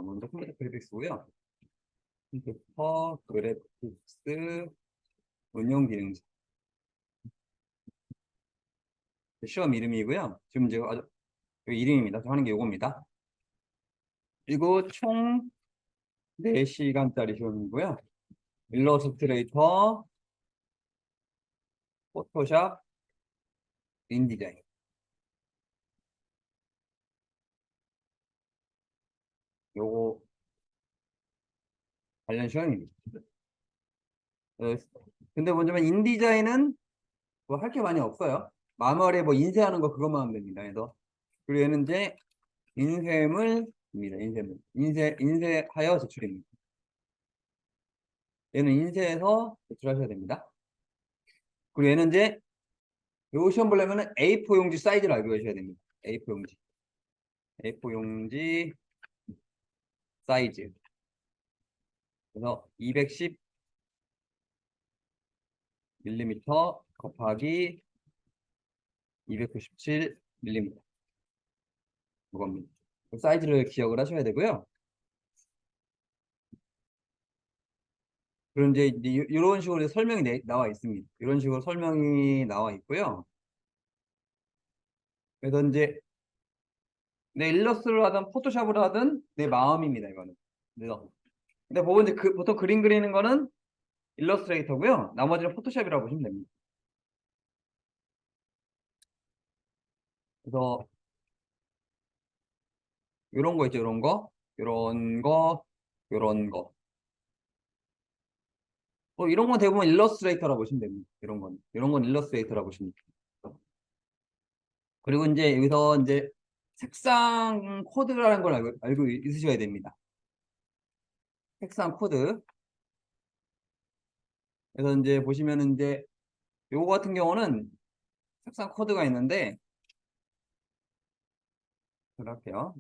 먼저 컴퓨터 그래픽스고요. 컴퓨터 그래픽스 응용 기능자. 시험 이름이고요. 지금 제가 아주 이름입니다. 하는 게 요겁니다. 그리고 총 4시간짜리 시험이고요. 일러스트레이터, 포토샵, 인디자인. 요거 관련 시험입니다. 근데 뭐냐면 인디자인은 뭐 할 게 많이 없어요. 마nual에 뭐 인쇄하는 거 그것만 하면 됩니다. 그래서 그리고 얘는 이제 인쇄물입니다. 인쇄하여 제출입니다. 얘는 인쇄해서 제출하셔야 됩니다. 그리고 얘는 이제 요 시험 보려면은 A4 용지 사이즈를 알고 계셔야 됩니다. A4 용지. A4 용지 사이즈. 그래서 210mm 곱하기 297mm. 이겁니다. 그 사이즈를 기억을 하셔야 되고요. 그럼 이제 이런 식으로 설명이 나와 있습니다. 이런 식으로 설명이 나와 있고요. 그래서 이제 내 일러스트를 하든 포토샵을 하든 내 마음입니다. 이거는. 그래서 근데 보면 이제 보통 그림 그리는 거는 일러스트레이터고요. 나머지는 포토샵이라고 보시면 됩니다. 그래서 이런 거 있죠. 이런 거, 이런 거, 이런 거. 이런 건 대부분 일러스트레이터라고 보시면 됩니다. 이런 건 일러스트레이터라고 보시면 됩니다. 그리고 이제 여기서 이제 색상 코드라는 걸 알고 있으셔야 됩니다. 색상 코드. 그래서 이제 보시면은 이제 요거 같은 경우는 색상 코드가 있는데, 그럴게요.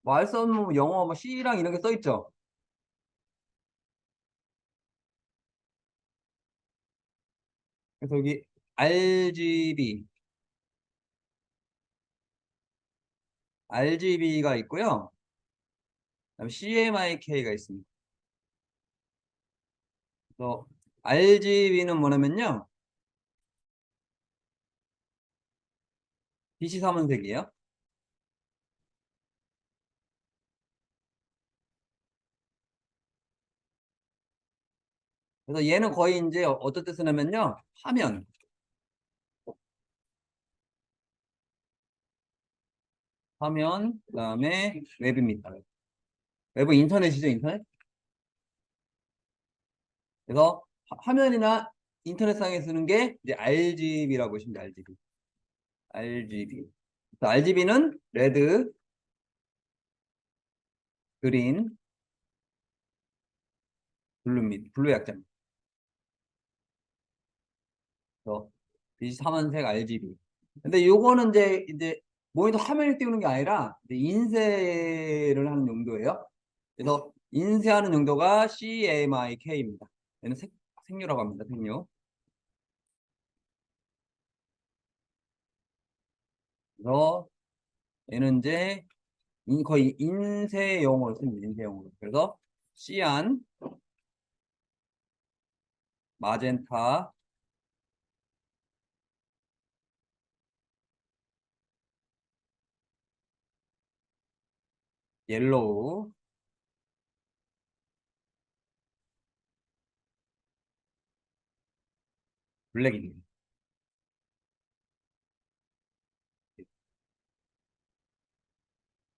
말선 뭐 영어 뭐 C랑 이런 게 써 있죠. 그래서 여기 RGB가 있고요. 그다음에 CMYK가 있습니다. 그래서 RGB는 뭐냐면요. 빛이 삼원색이에요. 그래서 얘는 거의 이제 어떤 때 쓰냐면요. 화면, 그다음에 웹입니다. 웹은 인터넷이죠, 인터넷. 그래서 화면이나 인터넷상에 쓰는 게 이제 RGB라고 보시면 돼요, RGB. RGB. RGB는 레드, 그린, 블루입니다. 블루 약자입니다. 그래서 빛이 삼원색 RGB. 근데 요거는 이제 모니터 화면을 띄우는 게 아니라 이제 인쇄를 하는 용도예요. 그래서 인쇄하는 용도가 CMYK입니다. 얘는 색료라고 합니다. 색료. 그래서 얘는 이제 거의 인쇄용으로 씁니다. 인쇄용으로. 그래서 시안, 마젠타, 옐로우, 블랙입니다.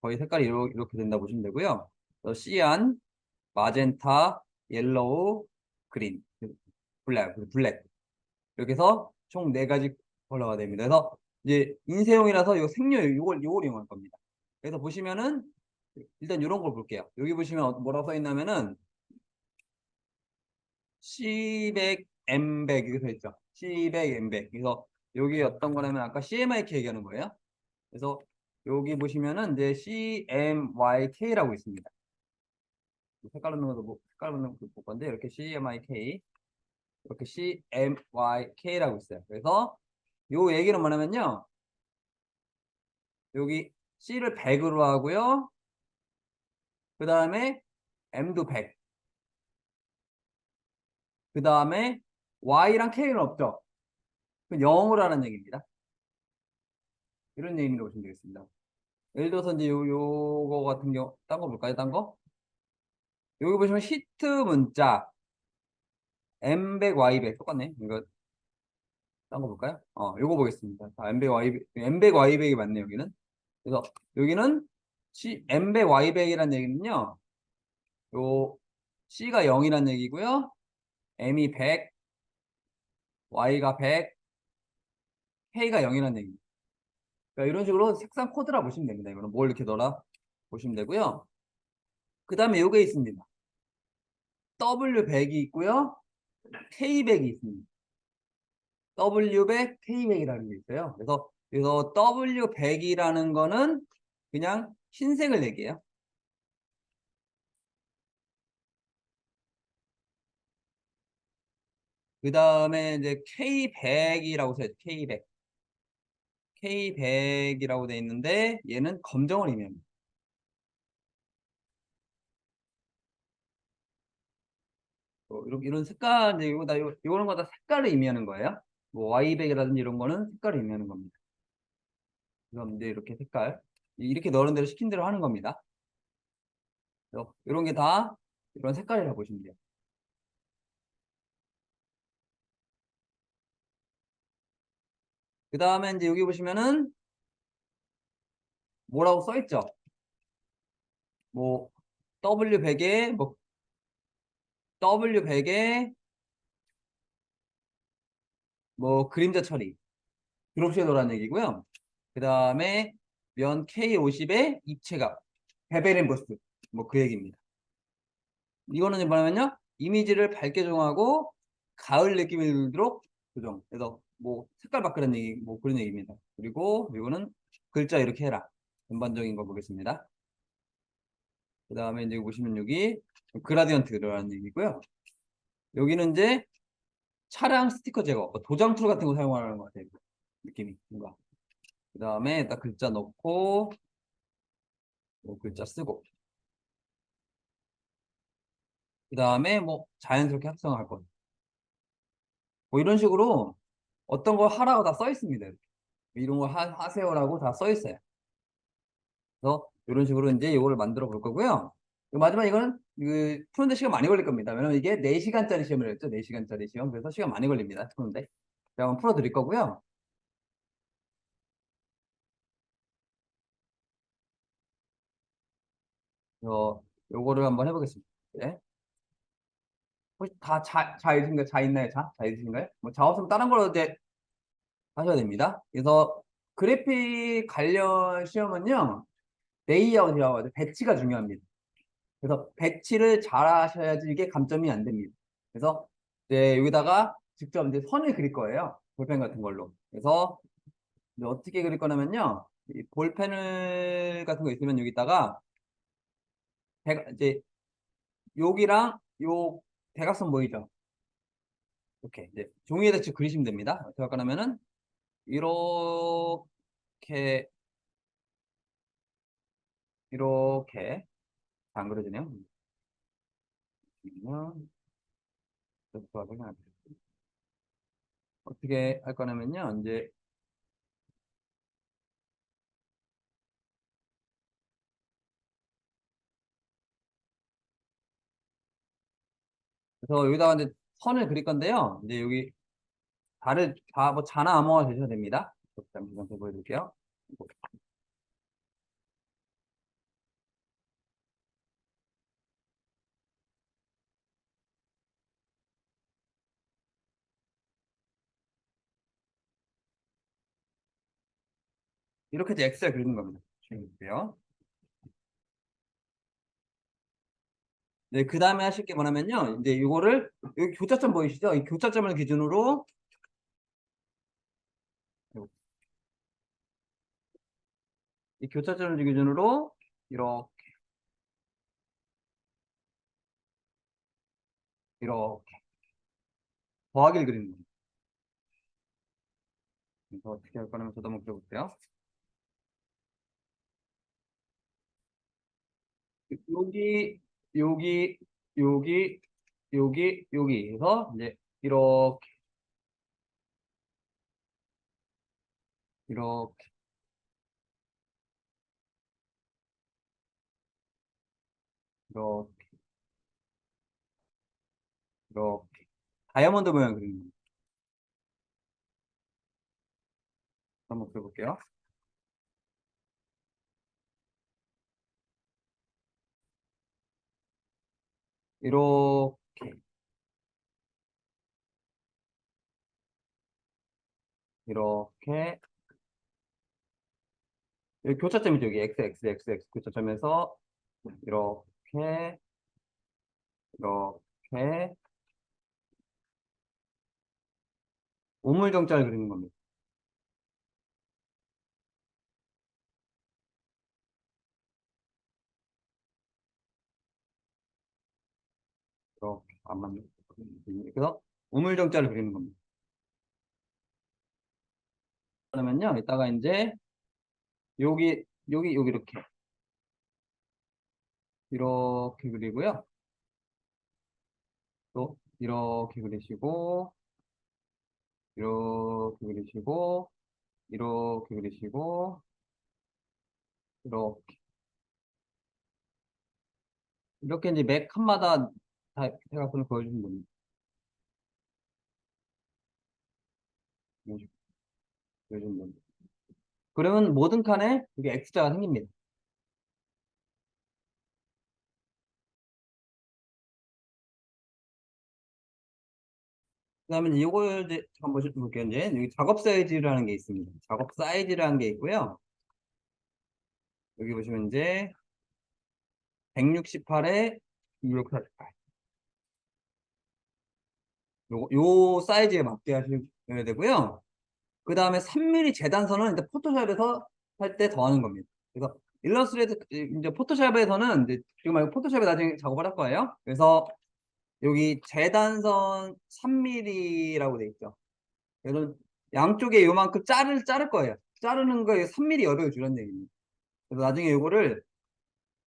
거의 색깔이 이렇게 된다 보시면 되고요. 그래서 시안, 마젠타, 옐로우, 그린, 블랙. 이렇게 해서 총 4가지 컬러가 됩니다. 그래서 이제 인쇄용이라서 요 색료 요걸 이용할 겁니다. 그래서 보시면은 일단 이런 걸 볼게요. 여기 보시면 뭐라고 써 있냐면은 C100, M100 이렇게 써 있죠. C100, M100. 그래서 여기 어떤 거냐면 아까 CMYK 얘기하는 거예요. 그래서 여기 보시면은 이제 CMYK라고 있습니다. 색깔로 넣는 것도 색깔로 넣는 것도 볼 건데 이렇게 CMYK 이렇게 CMYK라고 있어요. 그래서 요 얘기는 뭐냐면요. 여기 C를 100으로 하고요. 그 다음에 M도 100. 그 다음에 Y랑 K는 없죠. 그럼 0으로 하는 얘기입니다. 이런 얘기로 보시면 되겠습니다. 예를 들어서 이제 요거 같은 경우, 딴 거 볼까요? 딴 거? 여기 보시면 시트 문자 M100, Y100 똑같네. 이거 딴 거 볼까요? 요거 보겠습니다. M100, Y100, M100, Y100이 맞네, 여기는. 그래서 여기는 M100, Y100이라는 얘기는요. 요 C가 0이라는 얘기고요. M이 100, Y가 100, K가 0이라는 얘기입니다. 그러니까 이런 식으로 색상 코드라 보시면 됩니다. 이거는 뭘 이렇게 넣어라 보시면 되고요. 그 다음에 요게 있습니다. W100이 있고요. K100이 있습니다. W100, K100이라는 게 있어요. 그래서 W100이라는 거는 그냥 흰색을 얘기해요. 그 다음에 이제 K100이라고 써요. K100. K100이라고 돼 있는데 얘는 검정을 의미합니다. 이런 색깔, 이제 요런 거 다 색깔을 의미하는 거예요. 뭐 Y100이라든지 이런 거는 색깔을 의미하는 겁니다. 그럼 이제 이렇게 색깔 이렇게 넣은 대로 시킨 대로 하는 겁니다. 이런 게 다 이런 색깔이라고 보시면 돼요. 그 다음에 이제 여기 보시면은 뭐라고 써 있죠? 뭐 W100에 뭐 W100에 뭐 그림자 처리 드롭 섀도우라는 얘기고요. 그 다음에 면 K50에 입체감 베벨 엠보스 뭐 그 얘기입니다. 이거는 뭐냐면요 이미지를 밝게 조정하고 가을 느낌이 들도록 조정. 그래서 뭐 색깔 바꾸는 얘기 뭐 그런 얘기입니다. 그리고 이거는 글자 이렇게 해라. 전반적인 거 보겠습니다. 그 다음에 이제 보시면 여기 그라디언트라는 얘기고요. 여기는 이제 차량 스티커 제거, 뭐 도장 툴 같은 거 사용하는 것 같아요. 느낌이 뭔가. 그 다음에 딱 글자 넣고 뭐 글자 쓰고. 그 다음에 뭐 자연스럽게 합성할 것. 뭐 이런 식으로 어떤 걸 하라고 다 써 있습니다. 이런 걸 하세요라고 다 써 있어요. 그래서 이런 식으로 이제 이거를 만들어 볼 거고요. 마지막 이거는 푸는데 시간 많이 걸릴 겁니다. 왜냐면 이게 4시간짜리 시험을 했죠. 4시간짜리 시험. 그래서 시간 많이 걸립니다. 푸는데. 제가 한번 풀어 드릴 거고요. 요거를 한번 해보겠습니다. 네. 혹시 다 자 있으신가요? 자 있나요? 자 있으신가요? 뭐 자 없으면 다른 걸로 이제 하셔야 됩니다. 그래서 그래픽 관련 시험은요. 레이아웃이라고 하죠. 배치가 중요합니다. 그래서 배치를 잘 하셔야지 이게 감점이 안 됩니다. 그래서 이제 여기다가 직접 이제 선을 그릴 거예요. 볼펜 같은 걸로. 그래서 이제 어떻게 그릴 거냐면요. 이 볼펜을 같은 거 있으면 여기다가 이제 여기랑 요 대각선 보이죠? 이렇게 이제 종이에다 직접 그리시면 됩니다. 어떻게 할 거냐면은 이렇게 이렇게 안 그려지네요. 어떻게 할 거냐면요. 이제 그래서 여기다가 이제 선을 그릴 건데요. 이제 여기 뭐 자나 아무거나 되셔도 됩니다. 잠깐 보여드릴게요. 이렇게 이제 엑셀 그리는 겁니다. 주의해주세요. 네, 그 다음에 하실 게 뭐냐면요. 이제 이거를 여기 교차점 보이시죠? 이 교차점을 기준으로 이 교차점을 기준으로 이렇게 이렇게 더하기를 그리는 겁니다. 그래서 어떻게 할 거냐면 저도 한번 그려볼게요. 여기, 여기, 여기, 여기 해서 이제 이렇게, 이렇게, 이렇게, 이렇게. 다이아몬드 모양 그리는 거. 한번 그려볼게요. 이렇게, 이렇게. 여기 교차점이죠. 여기 x 교차점에서 이렇게, 이렇게. 우물정자를 그리는 겁니다. 이렇게. 안 맞네. 그래서 우물정자를 그리는 겁니다. 그러면요, 이따가 이제 여기 이렇게 그리고요. 또 이렇게 그리시고, 이렇게 그리시고, 이렇게 그리시고, 이렇게. 이렇게 이제 매 칸마다 다 해갖고 보여주는 겁니다. 이런 식으로 보여주는 겁니다. 그러면 모든 칸에 이게 X자가 생깁니다. 그 다음에 이제 요걸 이제 한번 볼게요. 이제 여기 작업 사이즈라는 게 있습니다. 작업 사이즈라는 게 있고요. 여기 보시면 이제 168에 248. 요 사이즈에 맞게 하셔야 되고요. 그 다음에 3mm 재단선은 이제 포토샵에서 할 때 더하는 겁니다. 그래서 일러스트레이터, 이제 포토샵에서는 이제 지금 말고 포토샵에 나중에 작업을 할 거예요. 그래서 여기 재단선 3mm라고 돼 있죠. 그래서 양쪽에 요만큼 자를 거예요. 자르는 거에 3mm 여백을 주라는 얘기입니다. 그래서 나중에 요거를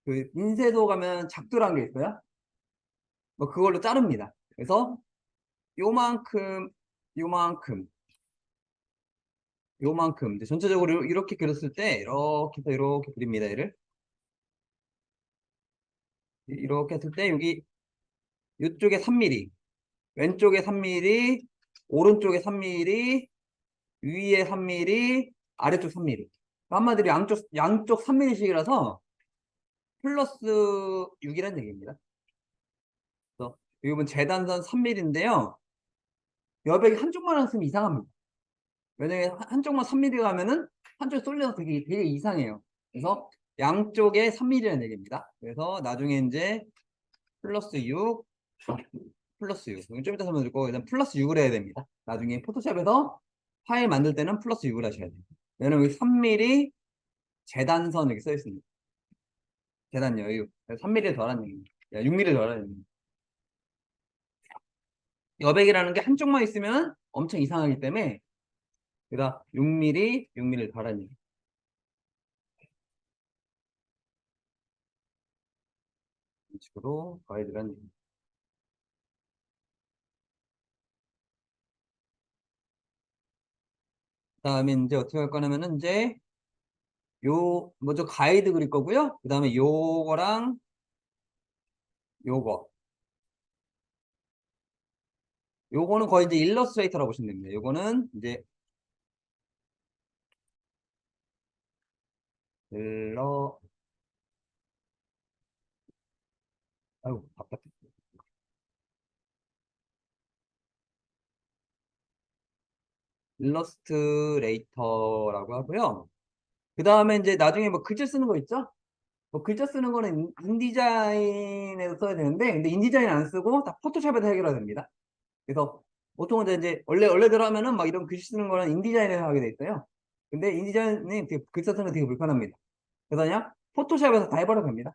그 인쇄소 가면 작두라는 게 있어요. 뭐 그걸로 자릅니다. 그래서 요만큼, 요만큼, 요만큼. 이제 전체적으로 이렇게 그렸을 때 이렇게 해서 이렇게 그립니다. 얘를. 이렇게 했을 때 여기 이쪽에 3mm, 왼쪽에 3mm, 오른쪽에 3mm, 위에 3mm, 아래쪽 3mm. 한마디로 양쪽 3mm씩이라서 플러스 6이라는 얘기입니다. 그래서 이건 재단선 3mm인데요. 여백이 한쪽만 쓰면 이상합니다. 왜냐면 한쪽만 3mm 가면은 한쪽에 쏠려서 되게 이상해요. 그래서 양쪽에 3mm라는 얘기입니다. 그래서 나중에 이제 플러스 6, 플러스 6. 좀 이따 설명드릴 거고, 일단 플러스 6을 해야 됩니다. 나중에 포토샵에서 파일 만들 때는 플러스 6을 하셔야 돼요. 왜냐면 여기 3mm 재단선 이렇게 써 있습니다. 재단 여유. 3mm 더라는 얘기입니다. 6mm 더라는 얘기입니다. 여백이라는 게 한쪽만 있으면 엄청 이상하기 때문에, 그러니까 6mm, 6mm 더라는 얘기. 이런 식으로 가이드라는 얘기. 그다음에 이제 어떻게 할 거냐면은 이제 먼저 가이드 그릴 거고요. 그다음에 요거랑 요거. 요거는 거의 이제 일러스트레이터라고 보시면 됩니다. 요거는 이제 일러 아유 답답해. 일러스트레이터라고 하고요. 그다음에 이제 나중에 뭐 글자 쓰는 거 있죠? 뭐 글자 쓰는 거는 인디자인에서 써야 되는데 근데 인디자인 안 쓰고 다 포토샵에서 해결해야 됩니다. 그래서 보통은 이제 원래대로 하면은 막 이런 글씨 쓰는 거는 인디자인에서 하게 돼 있어요. 근데 인디자인이 되게 글자 쓰는 거 되게 불편합니다. 그래서 그냥 포토샵에서 다 해버려도 됩니다.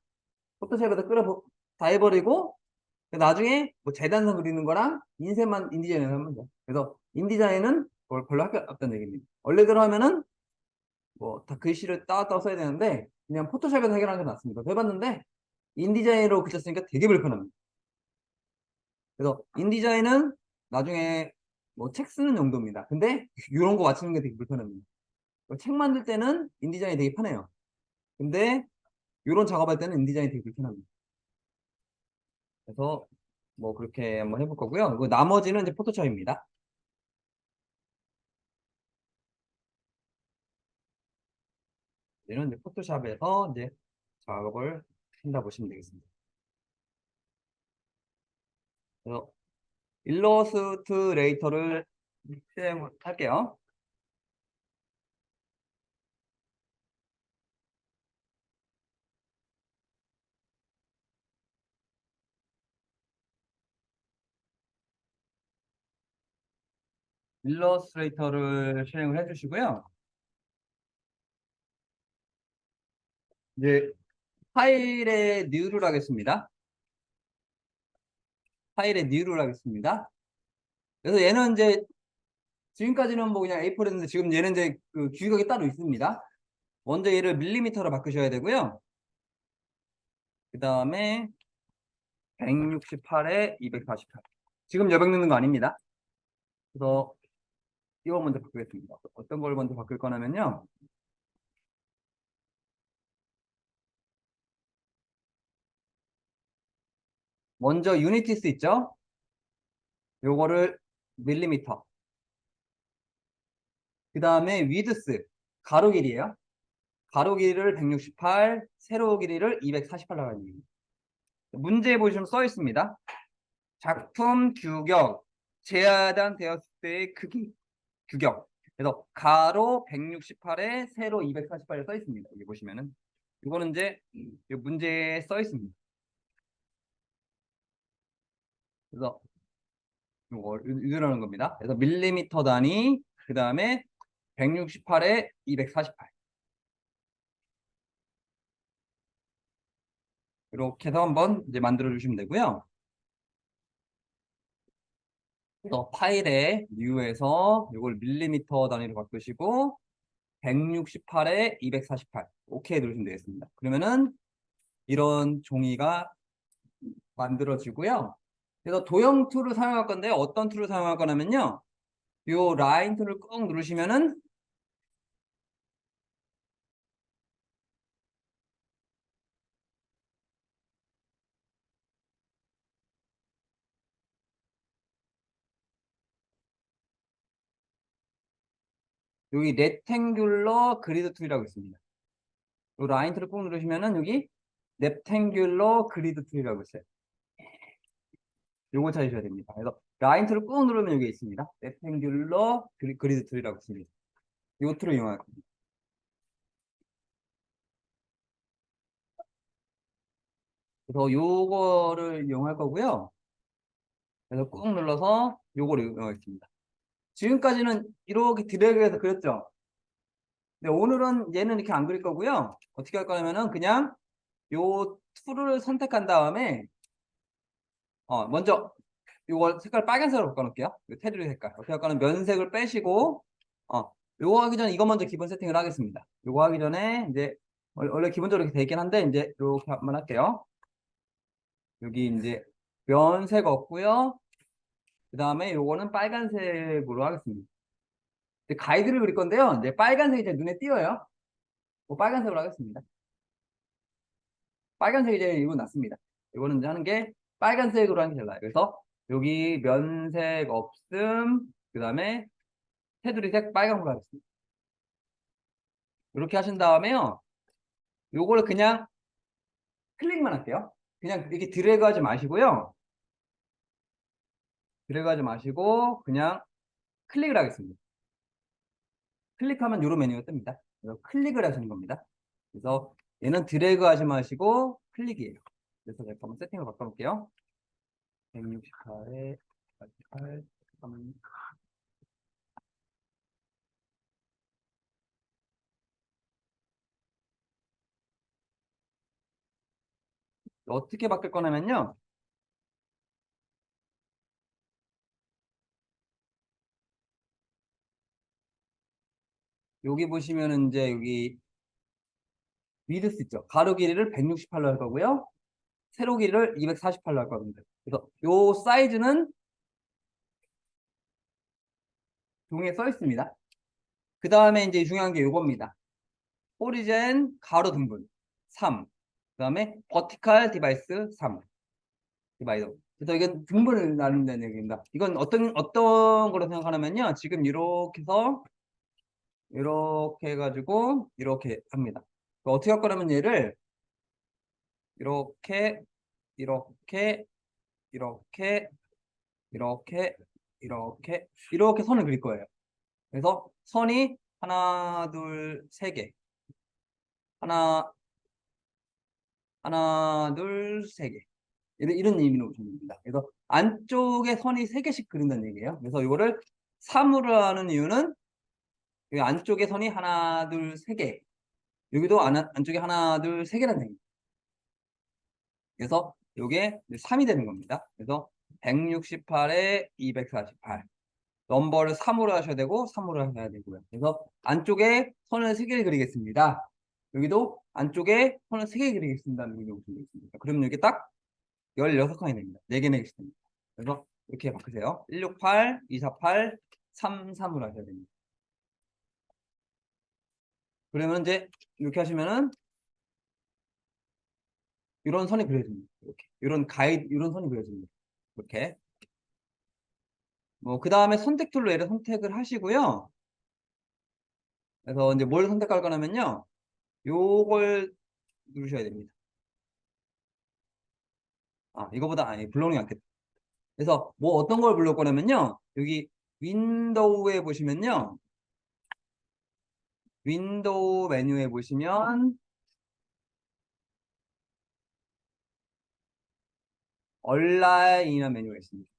포토샵에서 다 해버리고 나중에 뭐 재단선 그리는 거랑 인쇄만 인디자인을 하면 돼요. 그래서 인디자인은 별로 할 게 없다는 얘기입니다. 원래대로 하면은 뭐 다 글씨를 따왔다 써야 되는데 그냥 포토샵에서 해결하는 게 낫습니다. 해봤는데 인디자인으로 그쳤으니까 되게 불편합니다. 그래서 인디자인은 나중에 뭐 책 쓰는 정도입니다. 근데 이런 거 맞추는 게 되게 불편합니다. 책 만들 때는 인디자인이 되게 편해요. 근데 이런 작업할 때는 인디자인이 되게 불편합니다. 그래서 뭐 그렇게 한번 해볼 거고요. 그리고 나머지는 이제 포토샵입니다. 얘는 이제 포토샵에서 이제 작업을 한다 보시면 되겠습니다. 그래서 일러스트레이터를 실행할게요. 일러스트레이터를 실행을 해주시고요. 이제 파일에 뉴를 하겠습니다. 파일에 뉴를 하겠습니다. 그래서 얘는 이제 지금까지는 뭐 그냥 A4를 했는데 지금 얘는 이제 그 규격이 따로 있습니다. 먼저 얘를 밀리미터로 바꾸셔야 되고요. 그 다음에 168에 248. 지금 여백 넣는 거 아닙니다. 그래서 이거 먼저 바꾸겠습니다. 어떤 걸 먼저 바꿀 거냐면요. 먼저 유니티스 있죠? 요거를 밀리미터. 그 다음에 위드스, 가로 길이에요. 가로 길이를 168, 세로 길이를 248 나가는 겁니다. 문제에 보시면 써 있습니다. 작품 규격, 재하단되었을 때의 크기, 규격. 그래서 가로 168에 세로 248에 써 있습니다. 여기 보시면은. 이거는 이제 문제에 써 있습니다. 그래서 이거 유도라는 겁니다. 그래서 밀리미터 단위, 그 다음에 168에 248. 이렇게 해서 한번 이제 만들어 주시면 되고요. 또 파일에 뉴에서 이걸 밀리미터 단위로 바꾸시고 168에 248 오케이 누르시면 되겠습니다. 그러면은 이런 종이가 만들어지고요. 그래서 도형 툴을 사용할 건데 어떤 툴을 사용할 거냐면요. 요 라인 툴을 꾹 누르시면은 여기 렉탱귤러 그리드 툴이라고 있습니다. 요 라인 툴을 꾹 누르시면은 여기 렉탱귤러 그리드 툴이라고 있어요. 요거 찾으셔야 됩니다. 그래서 라인 툴을 꾹 누르면 여기 있습니다. 렉탱귤러 그리드 툴이라고 있습니다. 요 툴을 이용할 겁니다. 그래서 요거를 이용할 거고요. 그래서 꾹 눌러서 요거를 이용하겠습니다. 지금까지는 이렇게 드래그해서 그렸죠. 근데 오늘은 얘는 이렇게 안 그릴 거고요. 어떻게 할 거냐면은 그냥 요 툴을 선택한 다음에 먼저 요거 색깔 빨간색으로 바꿔놓을게요. 요 테두리 색깔. 어떻게 할 거는 면색을 빼시고 요거 하기 전에 이거 먼저 기본 세팅을 하겠습니다. 요거 하기 전에 이제 원래 기본적으로 이렇게 돼 있긴 한데 이제 이렇게 한번 할게요. 여기 이제 면색 없고요. 그 다음에 요거는 빨간색으로 하겠습니다. 이제 가이드를 그릴 건데요. 이제 빨간색이 제 눈에 띄어요. 뭐 빨간색으로 하겠습니다. 빨간색이 제일 이거 낫습니다. 이거는 이제 하는 게 빨간색으로 하는 게 제일 나아요. 그래서 여기 면색 없음, 그 다음에 테두리 색 빨간색으로 하겠습니다. 이렇게 하신 다음에요. 요거를 그냥 클릭만 할게요. 그냥 이렇게 드래그 하지 마시고요. 드래그 하지 마시고 그냥 클릭을 하겠습니다. 클릭하면 요런 메뉴가 뜹니다. 그래서 클릭을 하시는 겁니다. 그래서 얘는 드래그 하지 마시고 클릭이에요. 그래서 제가 한번 세팅을 바꿔볼게요. 168에 88, 3. 어떻게 바꿀 거냐면요. 여기 보시면은 이제 여기 위드스 있죠. 가로 길이를 168로 할 거고요. 세로 길이를 248로 할 겁니다. 그래서 요 사이즈는 종이에 써 있습니다. 그 다음에 이제 중요한 게 요겁니다. 호리젠 가로 등분 3. 그 다음에 버티칼 디바이스 3. 디바이더. 그래서 이건 등분을 나눈다는 얘기입니다. 이건 어떤 거로 생각하냐면요. 지금 이렇게 해서 이렇게 해가지고 이렇게 합니다. 어떻게 할 거냐면 얘를 이렇게 이렇게 이렇게 이렇게 이렇게 선을 그릴 거예요. 그래서 선이 하나 둘 세 개 하나 둘 세 개 이런 의미로 보시면 됩니다. 그래서 안쪽에 선이 세 개씩 그린다는 얘기예요. 그래서 이거를 3으로 하는 이유는 이 안쪽에 선이 하나 둘 세 개 여기도 안쪽에 하나 둘 세 개라는 얘기입니다. 그래서 이게 3이 되는 겁니다. 그래서 168에 248 넘버를 3으로 하셔야 되고 3으로 하셔야 되고요. 그래서 안쪽에 선을 3개를 그리겠습니다. 여기도 안쪽에 선을 3개 그리겠습니다는 의미로 보시면 되겠습니다. 그러면 여기 딱 16칸이 됩니다. 4개 내기씩 됩니다. 그래서 이렇게 바꾸세요. 168, 248, 33으로 하셔야 됩니다. 그러면 이제 이렇게 하시면은 이런 선이 그려집니다. 이렇게. 이런 선이 그려집니다. 이렇게. 그 다음에 선택 툴로 얘를 선택을 하시고요. 그래서 이제 뭘 선택할 거냐면요. 요걸 누르셔야 됩니다. 이거보다, 불러오는 게 않겠다. 그래서 어떤 걸 불러올 거냐면요. 여기 윈도우에 보시면요. 윈도우 메뉴에 보시면 온라인이라는 메뉴가 있습니다.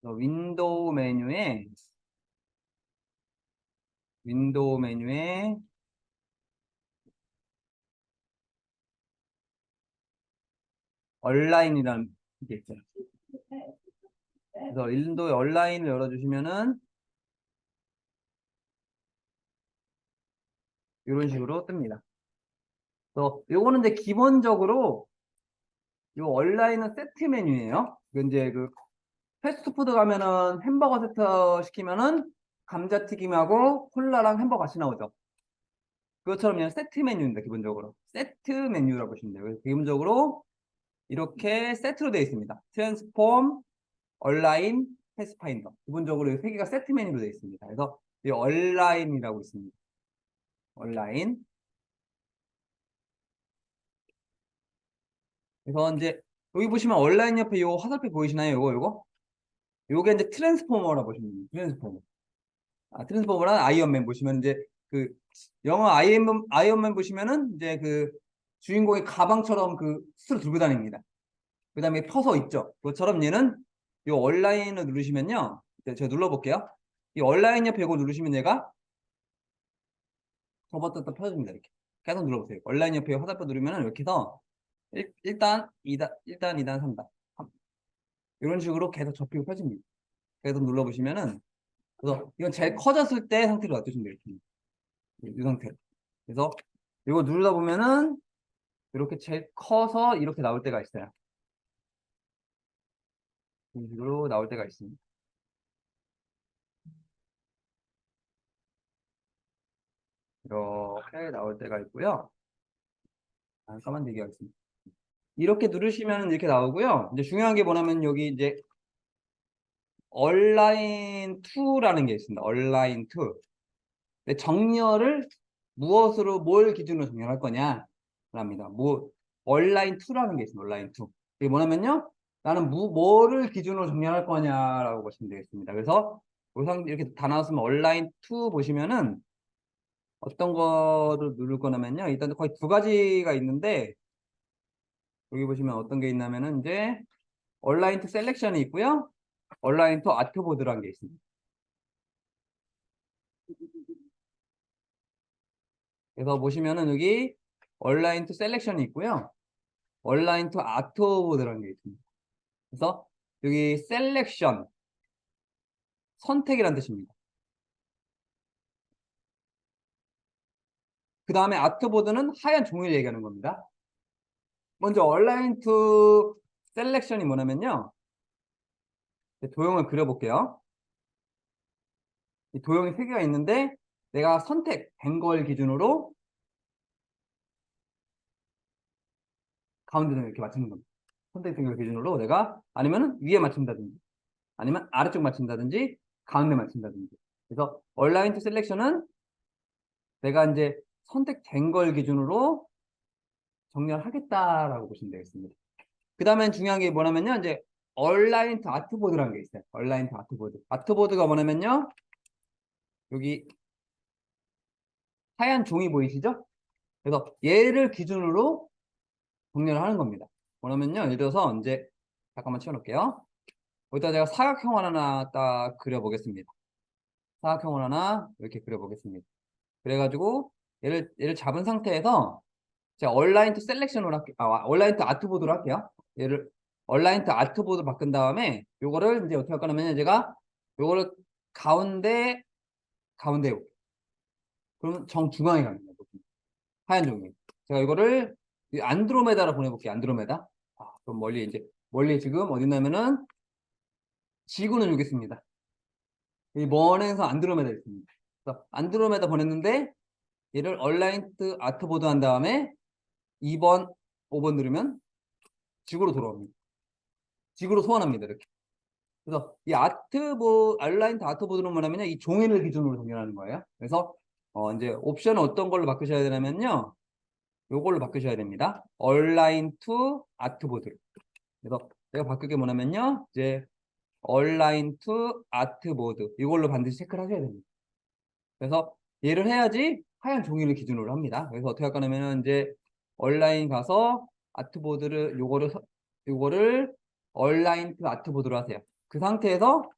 윈도우 메뉴에 온라인이라는 게 있어요. 그래서 윈도우의 온라인을 열어주시면은 이런 식으로 뜹니다. 그래서 요거는 이제 기본적으로 요 온라인은 세트 메뉴예요. 이제 패스트푸드 가면은 햄버거 세트 시키면은 감자튀김하고 콜라랑 햄버거 같이 나오죠. 그것처럼 그냥 세트 메뉴입니다. 기본적으로 세트 메뉴라고 보시면 돼요. 그래서 기본적으로 이렇게 세트로 되어 있습니다. 트랜스폼, 온라인, 패스파인더. 기본적으로 이 세 개가 세트 메뉴로 되어 있습니다. 그래서 이 온라인이라고 있습니다. 온라인. 그래서 이제 여기 보시면 온라인 옆에 요 화살표 보이시나요? 요거. 요게 이제 트랜스포머라고 보시면 됩니다. 트랜스포머. 트랜스포머란 아이언맨 보시면 이제 그 영화 아이언맨 보시면은 이제 그 주인공이 가방처럼 스스로 들고 다닙니다. 그 다음에 펴서 있죠. 그것처럼 얘는 이 온라인을 누르시면요. 제가 눌러볼게요. 이 온라인 옆에 이거 누르시면 얘가 접었다 펴집니다. 이렇게. 계속 눌러보세요. 온라인 옆에 화살표 누르면 이렇게 해서 1단, 2단, 1단, 2단, 3단. 이런 식으로 계속 접히고 펴집니다. 계속 눌러보시면은 그래서 이건 제일 커졌을 때 상태로 놔두시면 돼요. 이 상태로. 그래서 이거 누르다 보면은 이렇게 제일 커서 이렇게 나올 때가 있어요. 이런 식으로 나올 때가 있습니다. 이렇게 나올 때가 있고요. 잠깐만 얘기하겠습니다. 이렇게 누르시면 이렇게 나오고요. 이제 중요한 게 뭐냐면 여기 이제 온라인 2라는 게 있습니다. 온라인 2. 근데 정렬을 무엇으로 뭘 기준으로 정렬할 거냐 합니다. 온라인 2라는 게 있습니다. 온라인 2. 이게 뭐냐면요. 나는 뭐를 기준으로 정렬할 거냐라고 보시면 되겠습니다. 그래서 이렇게 다 나왔으면 온라인 2 보시면은 어떤 거를 누를 거냐면요. 일단 거의 두 가지가 있는데 여기 보시면 어떤 게 있냐면은 이제 온라인 투 셀렉션이 있고요. 온라인 투 아트보드라는 게 있습니다. 그래서 보시면은 여기 온라인 투 셀렉션이 있고요. 온라인 투 아트보드라는 게 있습니다. 그래서 여기 셀렉션 선택이라는 뜻입니다. 그 다음에 아트보드는 하얀 종이를 얘기하는 겁니다. 먼저 얼라인 투 셀렉션이 뭐냐면요. 도형을 그려볼게요. 이 도형이 세 개가 있는데 내가 선택된 걸 기준으로 가운데를 이렇게 맞추는 겁니다. 선택된 걸 기준으로 내가 아니면 위에 맞춘다든지 아니면 아래쪽 맞춘다든지 가운데 맞춘다든지. 그래서 얼라인 투 셀렉션은 내가 이제 선택된 걸 기준으로 정렬 하겠다라고 보시면 되겠습니다. 그 다음에 중요한 게 뭐냐면요. 이제 얼라인트 아트보드라는 게 있어요. 얼라인트 아트보드. 아트보드가 뭐냐면요. 여기 하얀 종이 보이시죠? 그래서 얘를 기준으로 정렬을 하는 겁니다. 뭐냐면요. 예를 들어서 이제 잠깐만 치워놓을게요. 여기다 제가 사각형을 하나 딱 그려보겠습니다. 사각형을 하나 이렇게 그려보겠습니다. 그래가지고 얘를 잡은 상태에서 제가 얼라인 투 셀렉션으로 할게요. 얼라인 투 아트보드로 할게요. 얘를 얼라인 투 아트보드로 바꾼 다음에 요거를 이제 어떻게 할 거냐면 제가 요거를 가운데 해볼게요. 그러면 정중앙에 갑니다. 하얀 종이. 제가 이거를 안드로메다로 보내볼게요. 안드로메다. 그럼 멀리 지금 어디 있냐면은 지구는 여기 있습니다. 이 먼에서 안드로메다 있습니다. 그래서 안드로메다 보냈는데 얘를 얼라인트 아트보드 한 다음에 2번, 5번 누르면 지구로 돌아옵니다. 지구로 소환합니다. 이렇게. 그래서 이 얼라인트 아트보드는 뭐냐면요. 이 종이를 기준으로 정렬하는 거예요. 그래서 이제 옵션은 어떤 걸로 바꾸셔야 되냐면요. 요걸로 바꾸셔야 됩니다. 얼라인 투 아트보드. 그래서 제가 바꿀 게 뭐냐면요. 이제 얼라인 투 아트보드. 이걸로 반드시 체크를 하셔야 됩니다. 그래서 얘를 해야지 하얀 종이를 기준으로 합니다. 그래서 어떻게 할 거냐면은 이제 얼라인 가서 아트보드를 요거를 얼라인 투 아트보드로 하세요. 그 상태에서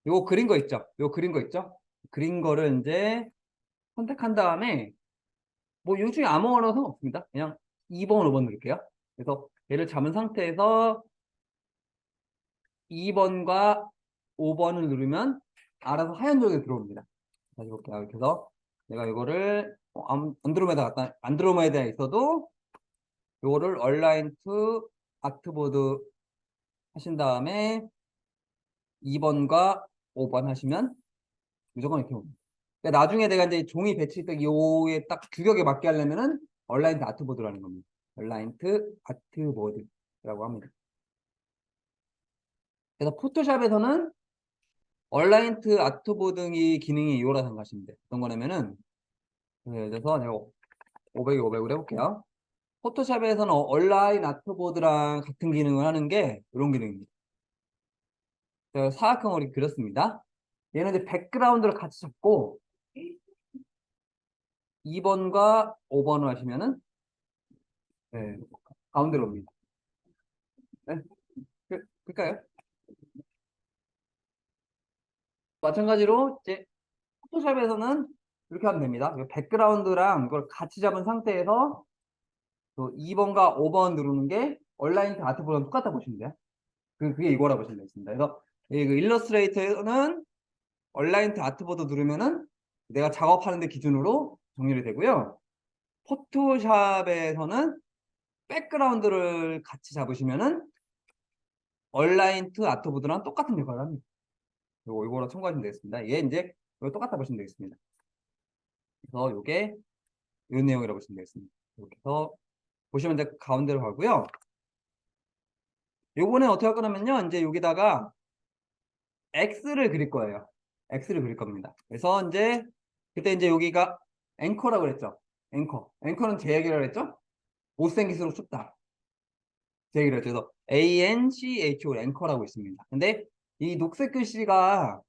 요거 그린 거 있죠? 요 그린 거 있죠? 그린 거를 이제 선택한 다음에 뭐 요 중에 아무거나 상관없습니다. 그냥 2번, 5번 누를게요. 그래서 얘를 잡은 상태에서 2번과 5번을 누르면 알아서 하얀 종이 들어옵니다. 다시 볼게요. 그래서 내가 이거를 안드로메다에 있어도 이거를 얼라인 투 아트보드 하신 다음에 2번과 5번 하시면 무조건 이렇게 옵니다. 그러니까 나중에 내가 이제 종이 배치될 요에 딱 규격에 맞게 하려면은 얼라인트 아트보드라는 겁니다. 얼라인트 아트보드라고 합니다. 그래서 포토샵에서는 얼라인트 아트보드 기능이 이거라는 것입니다. 어떤 거냐면은 예를 들어서 내가 500에 500으로 해볼게요. 포토샵에서는 얼라인 아트보드랑 같은 기능을 하는 게 이런 기능입니다. 제가 사각형으로 이렇게 그렸습니다. 얘는 이제 백그라운드를 같이 잡고 2번과 5번을 하시면은 네, 가운데로 옵니다. 네, 그럴까요? 마찬가지로 이제 포토샵에서는 이렇게 하면 됩니다. 백그라운드랑 이걸 같이 잡은 상태에서 또 2번과 5번 누르는 게 얼라인 아트보드랑 똑같다 보시면 돼요. 그게 이거라고 보시면 되겠습니다. 그래서 이 일러스트레이터에서는 얼라인트 아트보드 누르면은 내가 작업하는 데 기준으로 정렬이 되고요. 포토샵에서는 백그라운드를 같이 잡으시면은 얼라인트 아트보드랑 똑같은 역할을 합니다. 이거랑 참고하시면 되겠습니다. 얘 이제 이거 똑같다 보시면 되겠습니다. 그래서 이게 이런 내용이라고 보시면 되겠습니다. 이렇게 해서 보시면 이제 가운데로 가고요. 요번에 어떻게 할 거냐면요. 이제 여기다가 X를 그릴 거예요. X를 그릴 겁니다. 그래서 이제 그때 이제 여기가 앵커라고 그랬죠. 앵커는 제 얘기라고 그랬죠. 못생길수록 춥다. 제 얘기를 했죠. 그래서 ANCHO 앵커라고 있습니다. 근데 이 녹색 글씨가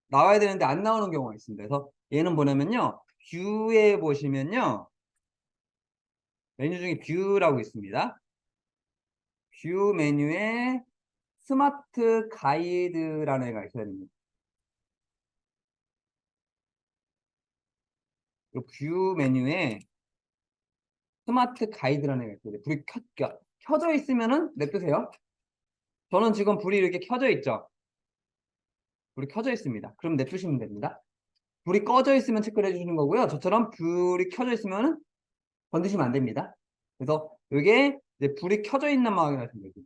나와야 되는데 안 나오는 경우가 있습니다. 그래서 얘는 뭐냐면요. 뷰에 보시면요. 메뉴 중에 뷰라고 있습니다. 뷰 메뉴에 스마트 가이드라는 애가 있어야 됩니다. 뷰 메뉴에 스마트 가이드라는 애가 있어요. 불이 켜져 있으면은 냅두세요. 저는 지금 불이 이렇게 켜져 있죠. 불이 켜져 있습니다. 그럼 냅두시면 됩니다. 불이 꺼져 있으면 체크를 해주시는 거고요. 저처럼 불이 켜져 있으면은 건드시면 안 됩니다. 그래서 이게 이제 불이 켜져 있는 망원경 같은 거죠.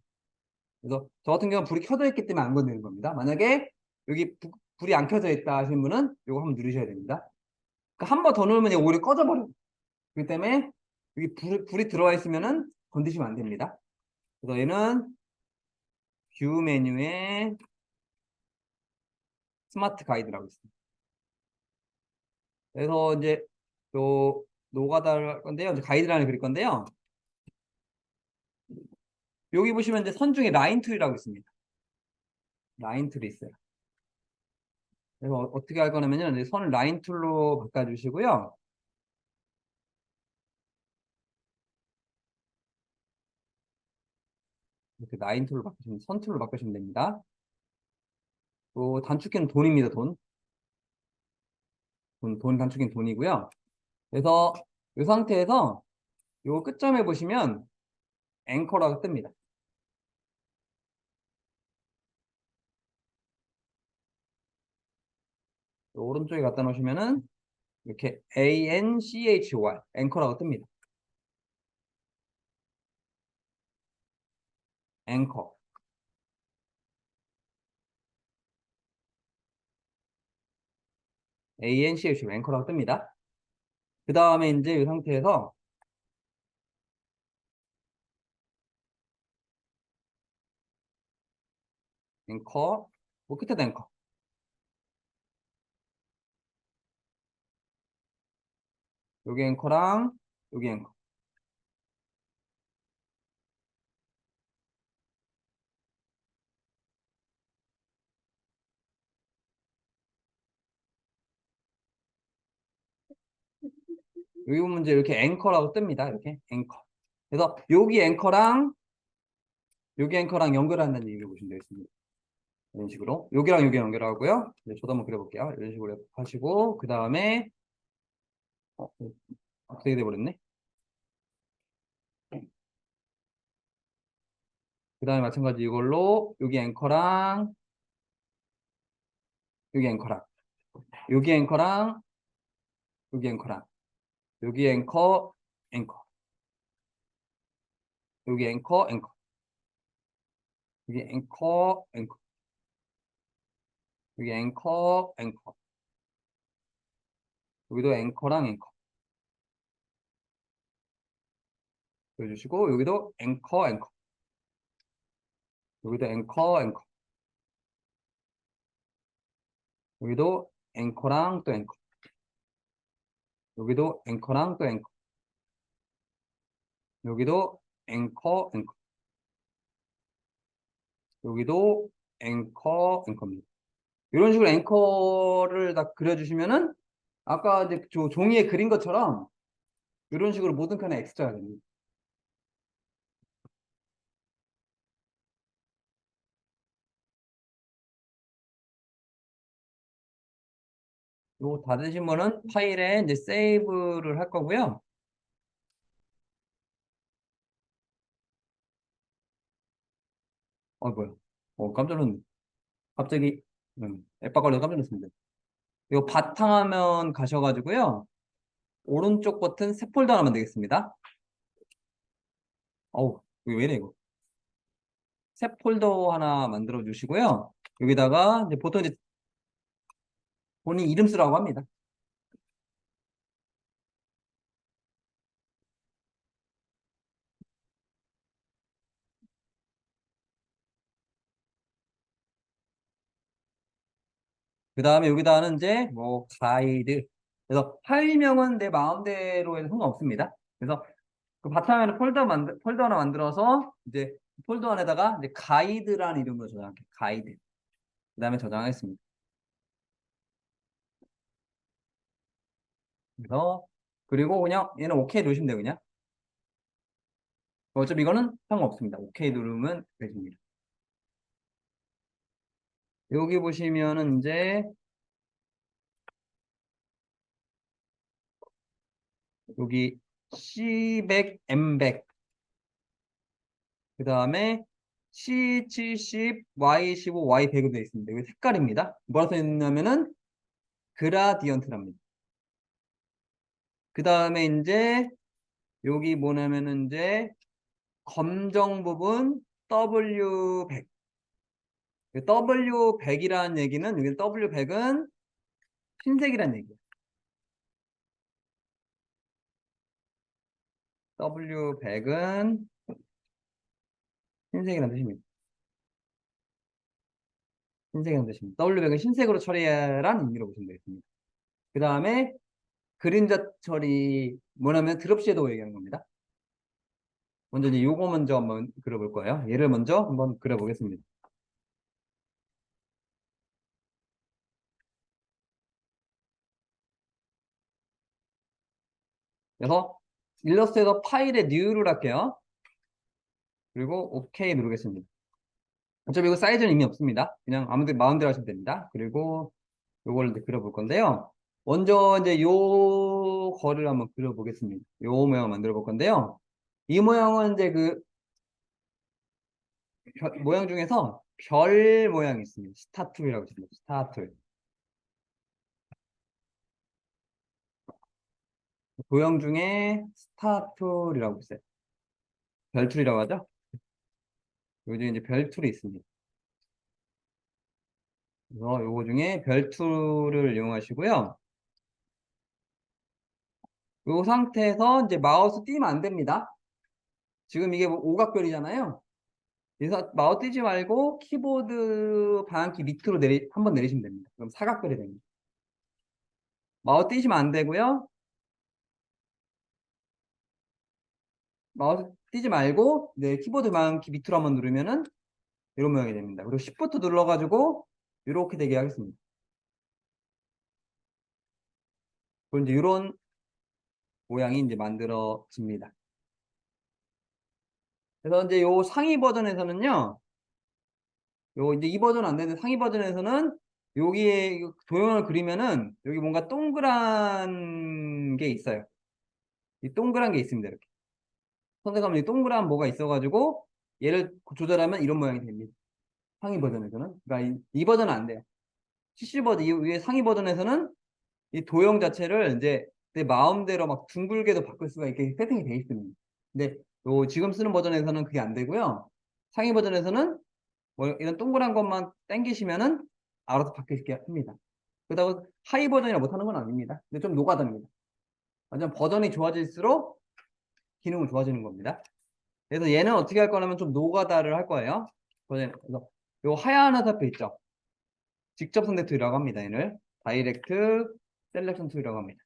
그래서 저 같은 경우는 불이 켜져 있기 때문에 안 건드리는 겁니다. 만약에 여기 불이 안 켜져 있다 하시는 분은 이거 한번 누르셔야 됩니다. 그러니까 한 번 더 누르면 이게 오히려 꺼져버려요. 그렇기 때문에 여기 불이 들어와 있으면은 건드시면 안 됩니다. 그래서 얘는 뷰 메뉴에 스마트 가이드라고 있습니다. 그래서 이제 요 노가다 할 건데요. 이제 가이드라인을 그릴 건데요. 여기 보시면 이제 선 중에 라인 툴이라고 있습니다. 라인 툴이 있어요. 그래서 어떻게 할 거냐면요. 이제 선을 라인 툴로 바꿔주시고요. 이렇게 라인 툴로 바꾸시면, 선 툴로 바꾸시면 됩니다. 또 단축키는 돈입니다. 돈 단축키는 돈이고요. 그래서 이 상태에서 요 끝점에 보시면 앵커라고 뜹니다. 요 오른쪽에 갖다 놓으시면은 이렇게 ANCHOR 앵커라고 뜹니다. 앵커. ANCHOR 앵커라고 뜹니다. 그 다음에 이제 이 상태에서 앵커, 뭐 끝에도 앵커. 여기 앵커랑 여기 앵커. 여기 보면 이제 이렇게 앵커라고 뜹니다. 이렇게 앵커. 그래서 여기 앵커랑 연결한다는 얘기를 보시면 되겠습니다. 이런 식으로 여기랑 여기 연결하고요. 이제 저도 한번 그려볼게요. 이런 식으로 하시고 그 다음에 어떻게 돼버렸네. 그 다음에 마찬가지 이걸로 여기 앵커랑 여기 앵커랑 여기 앵커랑 여기 앵커랑 여기 앵커 앵커 여기 앵커 앵커 여기 앵커 앵커 여기 앵커 앵커 여기도 앵커랑 앵커 보여주시고 여기도 앵커 앵커 여기도 앵커 앵커 여기도 앵커랑 또 앵커 여기도 앵커랑 또 앵커 여기도 앵커 앵커 여기도 앵커 앵커입니다. 이런 식으로 앵커를 다 그려주시면은 아까 이제 종이에 그린 것처럼 이런 식으로 모든 칸에 X자가 됩니다. 요거 다 되신 분은 파일에 이제 세이브를 할 거고요. 뭐야. 깜짝 놀랐네. 갑자기, 앱박 걸려서 깜짝 놀랐습니다. 이거 바탕화면 가셔가지고요. 오른쪽 버튼 새 폴더 하나 만들겠습니다. 이거 왜 이래, 이거. 새 폴더 하나 만들어 주시고요. 여기다가 이제 보통 이제 본인 이름 쓰라고 합니다. 그 다음에 여기다는 이제 뭐 가이드. 그래서 파일명은 내 마음대로 해도 상관없습니다. 그래서 그 바탕에는 폴더 하나 만들어서 이제 폴더 안에다가 이제 가이드라는 이름으로 저장할게요. 가이드. 그 다음에 저장하겠습니다. 그래서 그리고 그냥 얘는 오케이 누르시면 돼요. 그냥. 어차피 이거는 상관없습니다. 오케이 누르면 되십니다. 여기 보시면은 이제 여기 C100, M100 그 다음에 C70, Y15, Y100으로 되어 있습니다. 이거 색깔입니다. 뭐라 써 있냐면은 그라디언트랍니다. 그 다음에 이제 여기 뭐냐면은 이제 검정 부분 W100. W100이라는 얘기는, 여기 W100은 흰색이라는 얘기예요. W100은 흰색이라는 뜻입니다. 흰색이라는 뜻입니다. W100은 흰색으로 처리해라는 의미로 보시면 되겠습니다. 그 다음에 그림자 처리, 뭐냐면 드롭 섀도우 얘기하는 겁니다. 먼저 이제 요거 먼저 한번 그려볼 거예요. 얘를 먼저 한번 그려보겠습니다. 그래서 일러스트레이터 파일에 뉴를 할게요. 그리고 OK 누르겠습니다. 어차피 이거 사이즈는 이미 없습니다. 그냥 아무데나 마음대로 하시면 됩니다. 그리고 요걸 이제 그려볼 건데요. 먼저 이제 요 거를 한번 그려보겠습니다. 요 모양을 만들어 볼 건데요. 이 모양은 이제 그 모양 중에서 별 모양이 있습니다. 스타툴이라고 있습니다. 스타툴. 도형 중에 스타툴이라고 있어요. 별툴이라고 하죠. 요즘 이제 별툴이 있습니다. 그래서 요거 중에 별툴을 이용하시고요. 요 상태에서 이제 마우스 띄면 안 됩니다. 지금 이게 뭐 오각별이잖아요. 그래서 마우스 띄지 말고 키보드 방향키 밑으로 한번 내리시면 됩니다. 그럼 사각별이 됩니다. 마우스 띄시면 안 되고요. 마우스 띄지 말고 네, 키보드 방향키 밑으로 한번 누르면은 이런 모양이 됩니다. 그리고 Shift 눌러가지고 이렇게 되게 하겠습니다. 그리고 이제 이런 모양이 이제 만들어집니다. 그래서 이제 요 상위 버전에서는요, 요 이제 이 버전 안 되는데 상위 버전에서는 여기에 도형을 그리면은 여기 뭔가 동그란 게 있어요. 이 동그란 게 있습니다. 이렇게 선택하면 이 동그란 뭐가 있어가지고 얘를 조절하면 이런 모양이 됩니다. 상위 버전에서는. 그러니까 이 버전은 안 돼요. CC 버전, 이 위에 상위 버전에서는 이 도형 자체를 이제 내 마음대로 막 둥글게도 바꿀 수가 있게 세팅이 돼 있습니다. 근데 요 지금 쓰는 버전에서는 그게 안 되고요. 상위 버전에서는 뭐 이런 동그란 것만 당기시면은 알아서 바뀌게 합니다. 그렇다고 하이 버전이라 못하는 건 아닙니다. 근데 좀 노가다입니다. 완전 버전이 좋아질수록 기능은 좋아지는 겁니다. 그래서 얘는 어떻게 할 거냐면 좀 노가다를 할 거예요. 그래서 요 하얀 화살표 있죠? 직접 선택 툴이라고 합니다. 얘를 다이렉트 셀렉션 툴이라고 합니다.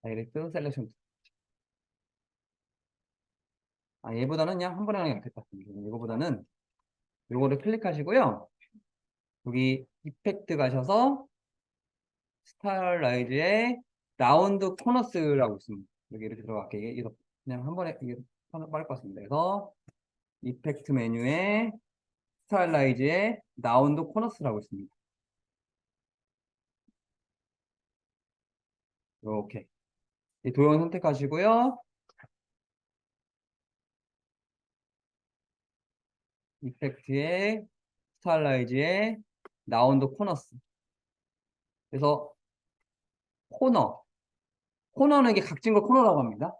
다이렉트 셀렉션 툴. 아, 얘보다는 그냥 한 번에 하는 게 낫을 것 같습니다. 이거보다는 요거를 클릭하시고요. 여기 이펙트 가셔서 스타일라이즈에 라운드 코너스라고 있습니다. 여기 이렇게 들어갈게요. 이게 그냥 한 번에 이게 빠를 것 같습니다. 그래서 이펙트 메뉴에 스타일라이즈에 라운드 코너스라고 있습니다. 이렇게 이 도형 선택하시고요. 이펙트에 스타일라이즈에 라운드 코너스. 그래서 코너는 이게 각진 걸 코너라고 합니다.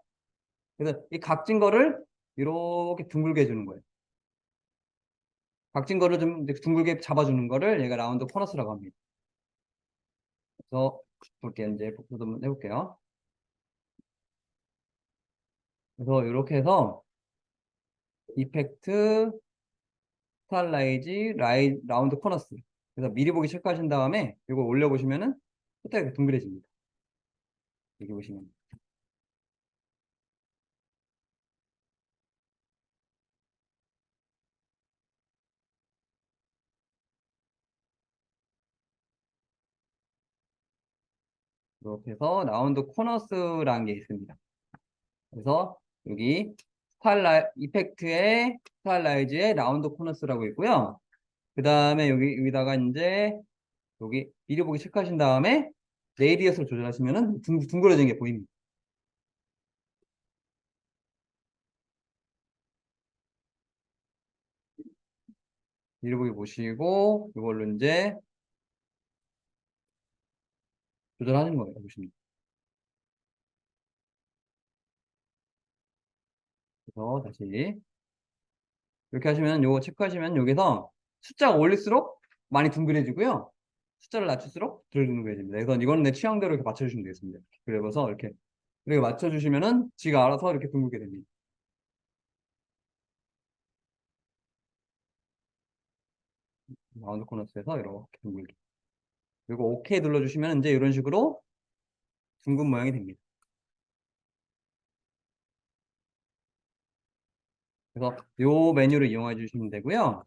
그래서 이 각진 거를 이렇게 둥글게 해주는 거예요. 각진 거를 좀 둥글게 잡아주는 거를 얘가 라운드 코너스라고 합니다. 그래서 볼게요. 이제 복사도 한번 해볼게요. 그래서 이렇게 해서 이펙트, 스타일라이즈, 라운드 코너스. 그래서 미리 보기 체크하신 다음에 이거 올려보시면은 끝에 둥그레집니다. 여기 보시면. 이렇게 해서 라운드 코너스라는 게 있습니다. 그래서 여기 이펙트의 스타일라이즈의 라운드 코너스라고 있고요. 그 다음에 여기다가 이제 여기 미리 보기 체크하신 다음에 레이디어스를 조절하시면은 둥그러진 게 보입니다. 일보기 보시고 이걸로 이제 조절하는 거예요. 보시면. 그래서 다시 이렇게 하시면 요거 체크하시면 여기서 숫자가 올릴수록 많이 둥그레지고요. 숫자를 낮출수록 덜 둥그레집니다. 그래서 이거는 내 취향대로 이렇게 맞춰주시면 되겠습니다. 그래서 이렇게 맞춰주시면은 지가 알아서 이렇게 둥글게 됩니다. 라운드 코너스에서 이렇게 둥글게. 그리고 OK 눌러주시면 이제 이런 식으로 둥근 모양이 됩니다. 그래서 요 메뉴를 이용해 주시면 되고요.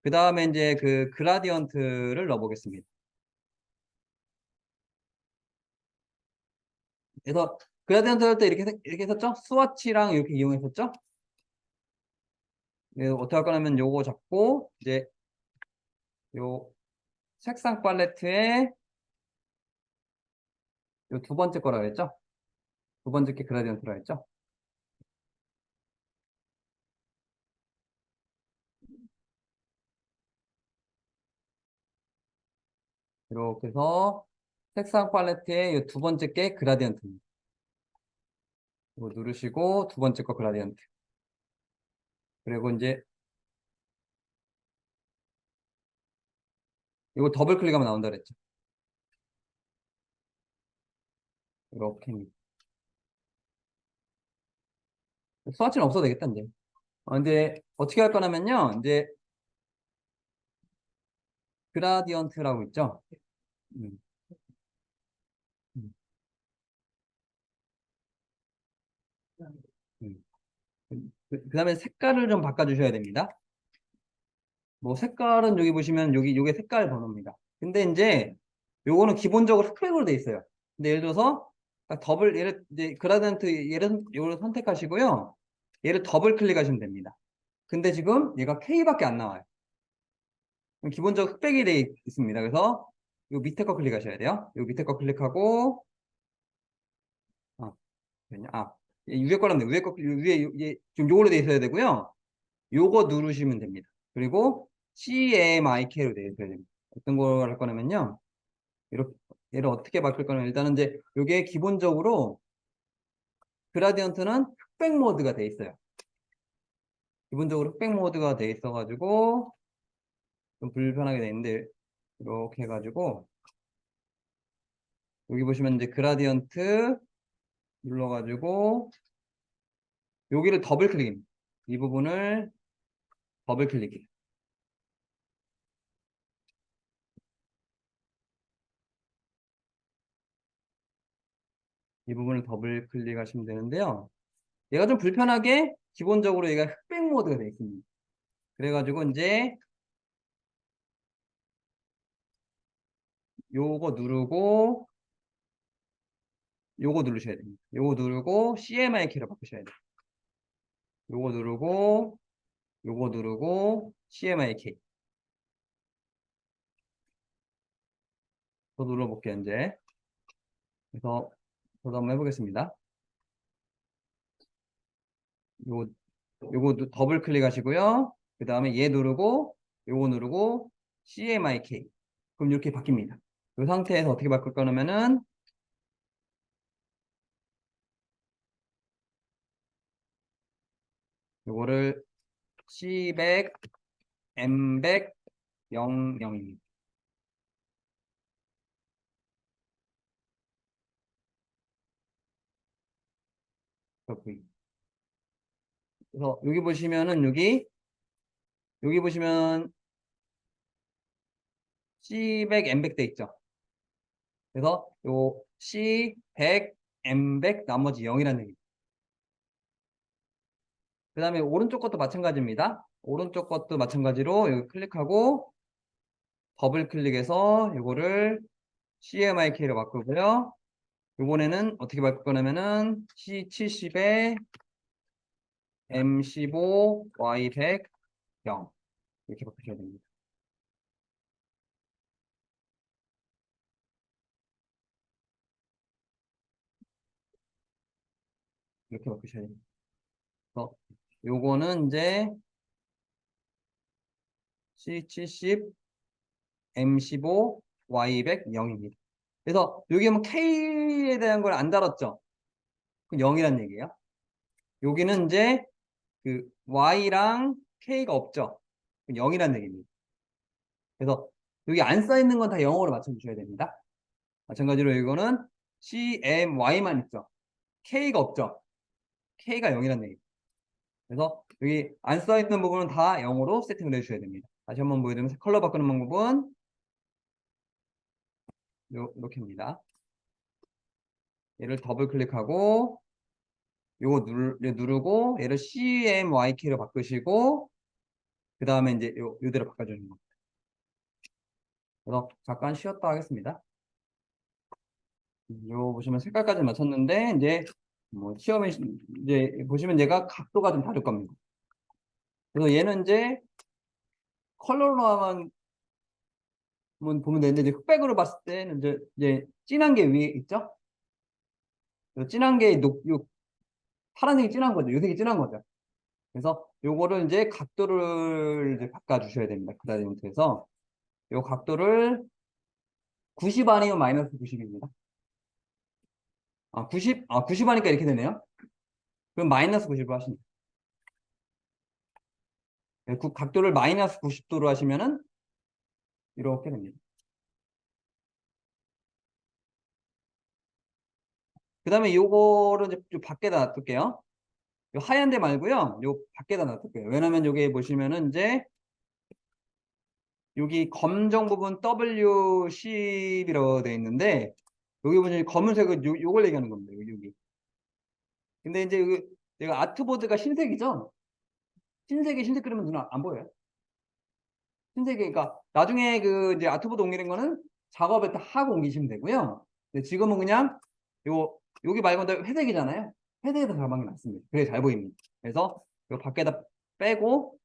그 다음에 이제 그 그라디언트를 넣어보겠습니다. 그래서 그라디언트 할 때 이렇게 했었죠? 스와치랑 이렇게 이용했었죠? 네, 어떻게 할 거냐면 요거 잡고 이제 요 색상 팔레트에 요 두 번째 거라 그랬죠? 두 번째 게 그라디언트라 했죠? 이렇게 해서 색상 팔레트에 요 두 번째 게 그라디언트입니다. 이거 누르시고 두 번째 거 그라디언트. 그리고 이제 이거 더블 클릭하면 나온다 그랬죠? 이렇게입니다. 스와치는 없어도 되겠다 이제. 근데 어떻게 할 거냐면요. 이제 그라디언트라고 있죠? 음, 음, 음. 그다음에 색깔을 좀 바꿔주셔야 됩니다. 뭐 색깔은 여기 보시면 요게 색깔 번호입니다. 근데 이제 요거는 기본적으로 흑백으로 돼 있어요. 근데 예를 들어서 딱 더블 얘를 이제 그라디언트 얘를 요걸 선택하시고요. 얘를 더블 클릭하시면 됩니다. 근데 지금 얘가 K밖에 안 나와요. 그럼 기본적으로 흑백이 돼 있습니다. 그래서 요 밑에 거 클릭하셔야 돼요. 요 밑에 거 클릭하고 아, 위에 거라면 위에 거 위에 지금 요걸로 돼 있어야 되고요. 요거 누르시면 됩니다. 그리고 CMYK로 되어 있어야 됩니다. 어떤 걸 할 거냐면요. 이렇게 얘를 어떻게 바꿀 거냐면 일단은 이제 요게 기본적으로 그라디언트는 흑백 모드가 돼 있어요. 기본적으로 흑백 모드가 돼 있어 가지고 좀 불편하게 돼 있는데 이렇게 해 가지고 여기 보시면 이제 그라디언트 눌러 가지고 여기를 더블 클릭입니다. 이 부분을 더블 클릭해요. 이 부분을 더블 클릭하시면 되는데요. 얘가 좀 불편하게 기본적으로 얘가 흑백 모드가 되어 있습니다. 그래가지고 이제 요거 누르고 요거 누르셔야 됩니다. 요거 누르고 CMYK로 바꾸셔야 돼요. 요거 누르고 요거 누르고 CMYK 또 눌러볼게요 이제. 그래서 저도 한번 해보겠습니다. 요거 더블 클릭하시고요. 그 다음에 얘 누르고 요거 누르고 CMYK 그럼 이렇게 바뀝니다. 이 상태에서 어떻게 바꿀 거냐면은 요거를 C100 M100 00입니다. 그래서 여기 보시면은 여기 보시면 C100 M100 돼 있죠. 그래서 요 C100 M100 나머지 0이라는 얘기입니다. 그 다음에 오른쪽 것도 마찬가지입니다. 오른쪽 것도 마찬가지로 여기 클릭하고 더블 클릭해서 이거를 CMYK로 바꾸고요. 이번에는 어떻게 바꿀 거냐면은 C70에 M15 Y100 0 이렇게 바꾸셔야 됩니다. 이렇게 바꾸셔야 됩니다. 그래서 요거는 이제 C70, M15, Y100, 0입니다. 그래서 여기 뭐 K에 대한 걸 안 다뤘죠? 그럼 0이란 얘기예요. 여기는 이제 그 Y랑 K가 없죠? 그럼 0이란 얘기입니다. 그래서 여기 안 써 있는 건 다 영어로 맞춰주셔야 됩니다. 마찬가지로 이거는 CMY만 있죠. K가 없죠. K가 0이란 얘기. 그래서 여기 안 써 있는 부분은 다 영어로 세팅을 해주셔야 됩니다. 다시 한번 보여드리면 컬러 바꾸는 방법은 이렇게입니다. 얘를 더블 클릭하고 요거 누르고 얘를 CMYK로 바꾸시고 그 다음에 이제 요대로 바꿔주는 겁니다. 그래서 잠깐 쉬었다 하겠습니다. 요 보시면 색깔까지 맞췄는데 이제 뭐 시험에 이제 보시면 얘가 각도가 좀 다를 겁니다. 그래서 얘는 이제 컬러로만 보면 되는데 이제 흑백으로 봤을 때는 이제 진한 게 위에 있죠? 진한 게 요 파란색이 진한 거죠. 요색이 진한 거죠. 그래서 요거를 이제 각도를 이제 바꿔주셔야 됩니다. 그라디언트에서 요 각도를 90 아니면 마이너스 90입니다. 90 하니까 이렇게 되네요. 그럼 마이너스 90으로 하시면 돼요. 그 각도를 마이너스 90도로 하시면은 이렇게 됩니다. 그 다음에 요거를 이제 좀 밖에다 놔둘게요. 요 하얀 데 말고요. 요 밖에다 놔둘게요. 왜냐면 여기 보시면은 이제 여기 검정 부분 W10이라고 되어 있는데 여기 보시면 검은색은 요걸 얘기하는 겁니다. 여기. 근데 이제 내가 아트보드가 흰색이죠? 흰색 그리면 눈 안 보여요? 흰색이, 그러니까 나중에 그 이제 아트보드 옮기는 거는 작업에 다 하고 옮기시면 되고요. 근데 지금은 그냥 여기 말고 회색이잖아요. 회색에서 가방이 낫습니다. 그게 잘 보입니다. 그래서 요 밖에다 빼고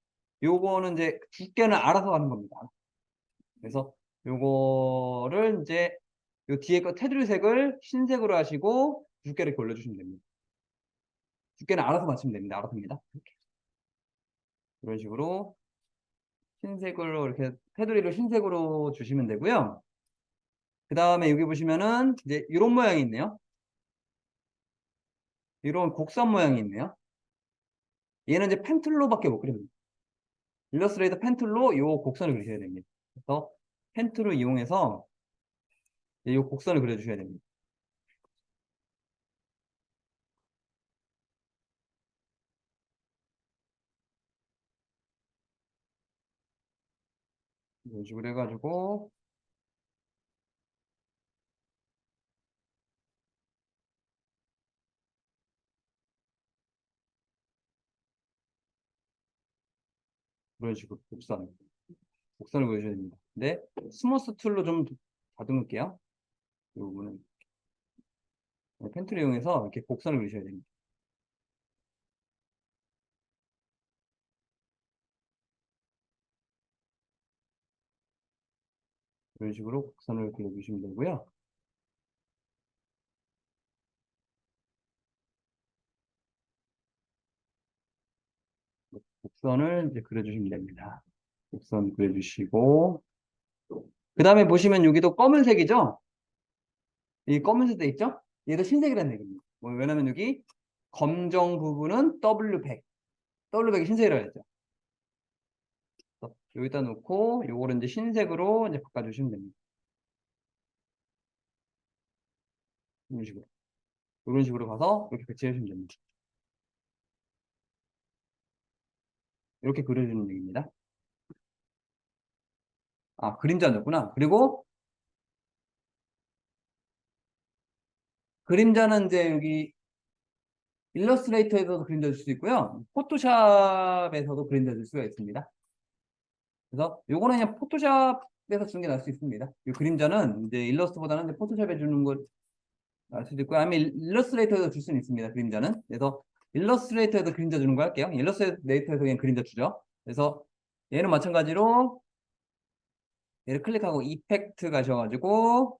요거는 이제 두께는 알아서 하는 겁니다. 그래서 요거를 이제 요 뒤에 거 테두리 색을 흰색으로 하시고 두께를 이렇게 올려주시면 됩니다. 두께는 알아서 맞추면 됩니다. 알아서입니다. 이렇게. 이런 식으로 흰색으로 이렇게 테두리를 흰색으로 주시면 되고요. 그 다음에 여기 보시면은 이제 이런 모양이 있네요. 이런 곡선 모양이 있네요. 얘는 이제 펜툴로밖에 못 그립니다. 일러스트레이터 펜툴로 이 곡선을 그리셔야 됩니다. 그래서 펜툴을 이용해서 이 곡선을 그려주셔야 됩니다. 이런 식으로 해가지고 이런 식으로 곡선을 그려주셔야 됩니다. 근데 스무스 툴로 좀 다듬을게요. 이 부분은 펜툴을 이용해서 이렇게 곡선을 그리셔야 됩니다. 이런 식으로 곡선을 그려주시면 되고요. 곡선을 이제 그려주시면 됩니다. 곡선 그려주시고 그 다음에 보시면 여기도 검은색이죠? 이 검은색 돼 있죠? 얘도 흰색이라는 얘기입니다. 왜냐면 여기 검정 부분은 W100. W100이 흰색이라고 했죠. 여기다 놓고 요거를 이제 흰색으로 이제 바꿔주시면 됩니다. 이런 식으로. 이런 식으로 가서 이렇게 배치해주시면 됩니다. 이렇게 그려주는 얘기입니다. 그림자였구나. 그리고 그림자는 이제 여기 일러스트레이터에서도 그림자 줄 수 있고요. 포토샵에서도 그림자 줄 수가 있습니다. 그래서 요거는 그냥 포토샵에서 주는 게 나을 수 있습니다. 이 그림자는 이제 일러스트보다는 이제 포토샵에 주는 걸 알 수도 있고요. 아니면 일러스트레이터에서 줄 수는 있습니다. 그림자는. 그래서 일러스트레이터에서 그림자 주는 거 할게요. 일러스트레이터에서 그냥 그림자 주죠. 그래서 얘는 마찬가지로 얘를 클릭하고 이펙트 가셔가지고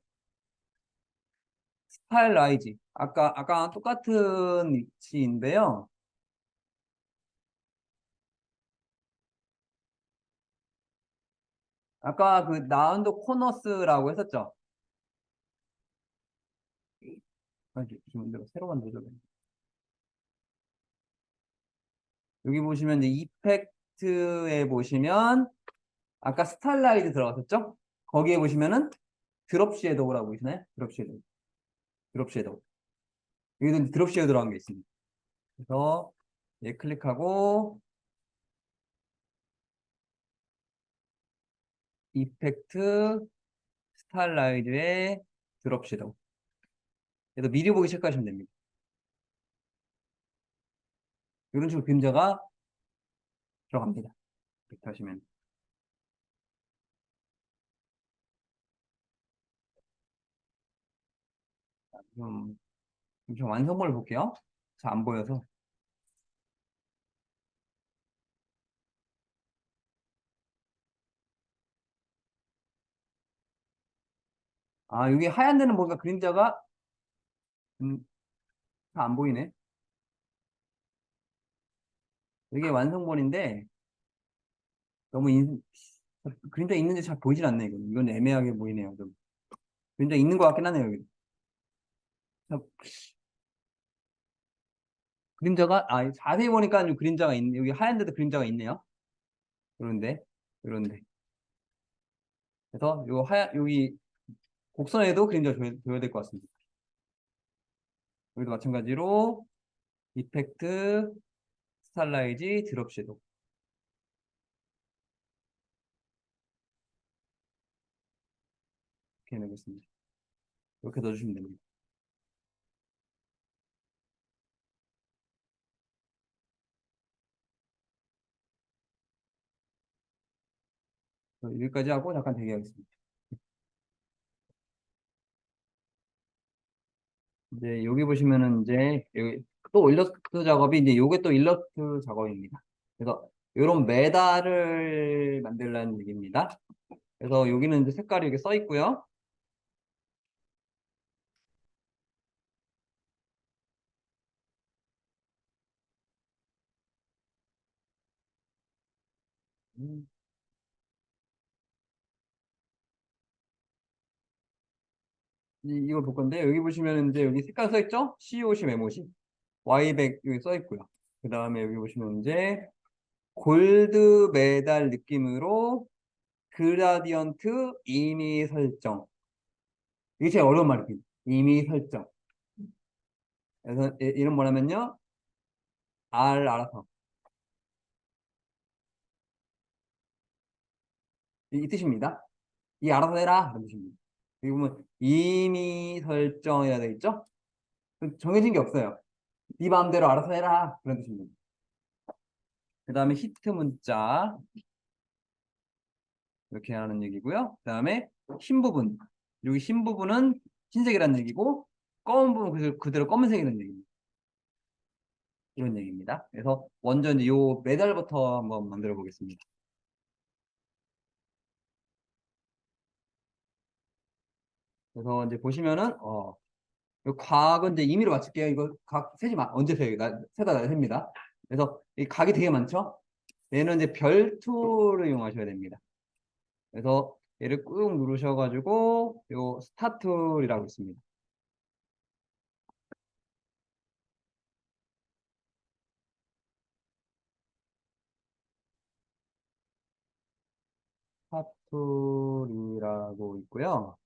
스타일라이즈. 아까 똑같은 위치인데요. 아까 그 라운드 코너스라고 했었죠? 지금 내가 새로 만들죠. 여기 보시면 이제 이펙트에 보시면 아까 스타일라이트 들어갔었죠? 거기에 보시면은 드롭 섀도우라고 보이시나요? 드롭 섀도우. 드롭 섀도우. 여기도 이제 드롭 섀도우 들어간 게 있습니다. 그래서 얘 클릭하고 이펙트 스타일라이트에 드롭 섀도우. 그래서 미리 보기 체크하시면 됩니다. 이런 식으로 그림자가 들어갑니다. 이렇게 하시면. 좀, 좀 완성본을 볼게요. 잘 안 보여서. 아, 여기 하얀 데는 뭔가 그림자가 잘 안 보이네. 이게 완성본인데 너무 그림자 있는지 잘 보이질 않네. 이건 애매하게 보이네요. 좀. 그림자 있는 것 같긴 하네요. 여기. 자, 그림자가 자세히 보니까 좀 그림자가 여기 하얀 데도 그림자가 있네요. 그런데 그런데 그래서 요 하얀 여기 곡선에도 그림자 줘야 될 것 같습니다. 여기도 마찬가지로 이펙트 스타일라이즈 드롭 섀도우 이렇게 넣겠습니다. 이렇게 넣어주시면 됩니다. 여기까지 하고 잠깐 대기하겠습니다. 이제 여기 보시면은 이제 여기 또 일러스트 작업이 이제 요게 또 일러스트 작업입니다. 그래서 이런 메달을 만들라는 얘기입니다. 그래서 여기는 이제 색깔이 이렇게 써 있고요. 음, 이걸 볼 건데 여기 보시면 이제 여기 색깔 써 있죠? COC 메모시 Y백 여기 써 있고요. 그 다음에 여기 보시면 이제 골드 메달 느낌으로 그라디언트 임의 설정. 이게 제일 어려운 말입니다. 임의 설정. 그래서 이름 뭐냐면요. 알아서. 이 뜻입니다. 이 알아서 해라. 이런 뜻입니다. 여기 보면 임의 설정이라 되어 있죠? 정해진 게 없어요. 네 마음대로 알아서 해라. 그런 뜻입니다. 그 다음에 히트 문자. 이렇게 하는 얘기고요. 그 다음에 흰 부분. 여기 흰 부분은 흰색이라는 얘기고, 검은 부분 그대로 검은색이라는 얘기입니다. 이런 얘기입니다. 그래서 먼저 이제 요 메달부터 한번 만들어 보겠습니다. 그래서 이제 보시면은, 요 각은 이제 임의로 맞출게요. 이거 각 세지 언제 세요? 세다 나 셉니다. 그래서 이 각이 되게 많죠? 얘는 이제 별투를 이용하셔야 됩니다. 그래서 얘를 꾹 누르셔가지고 요 스타툴이라고 있습니다. 스타툴이라고 있고요.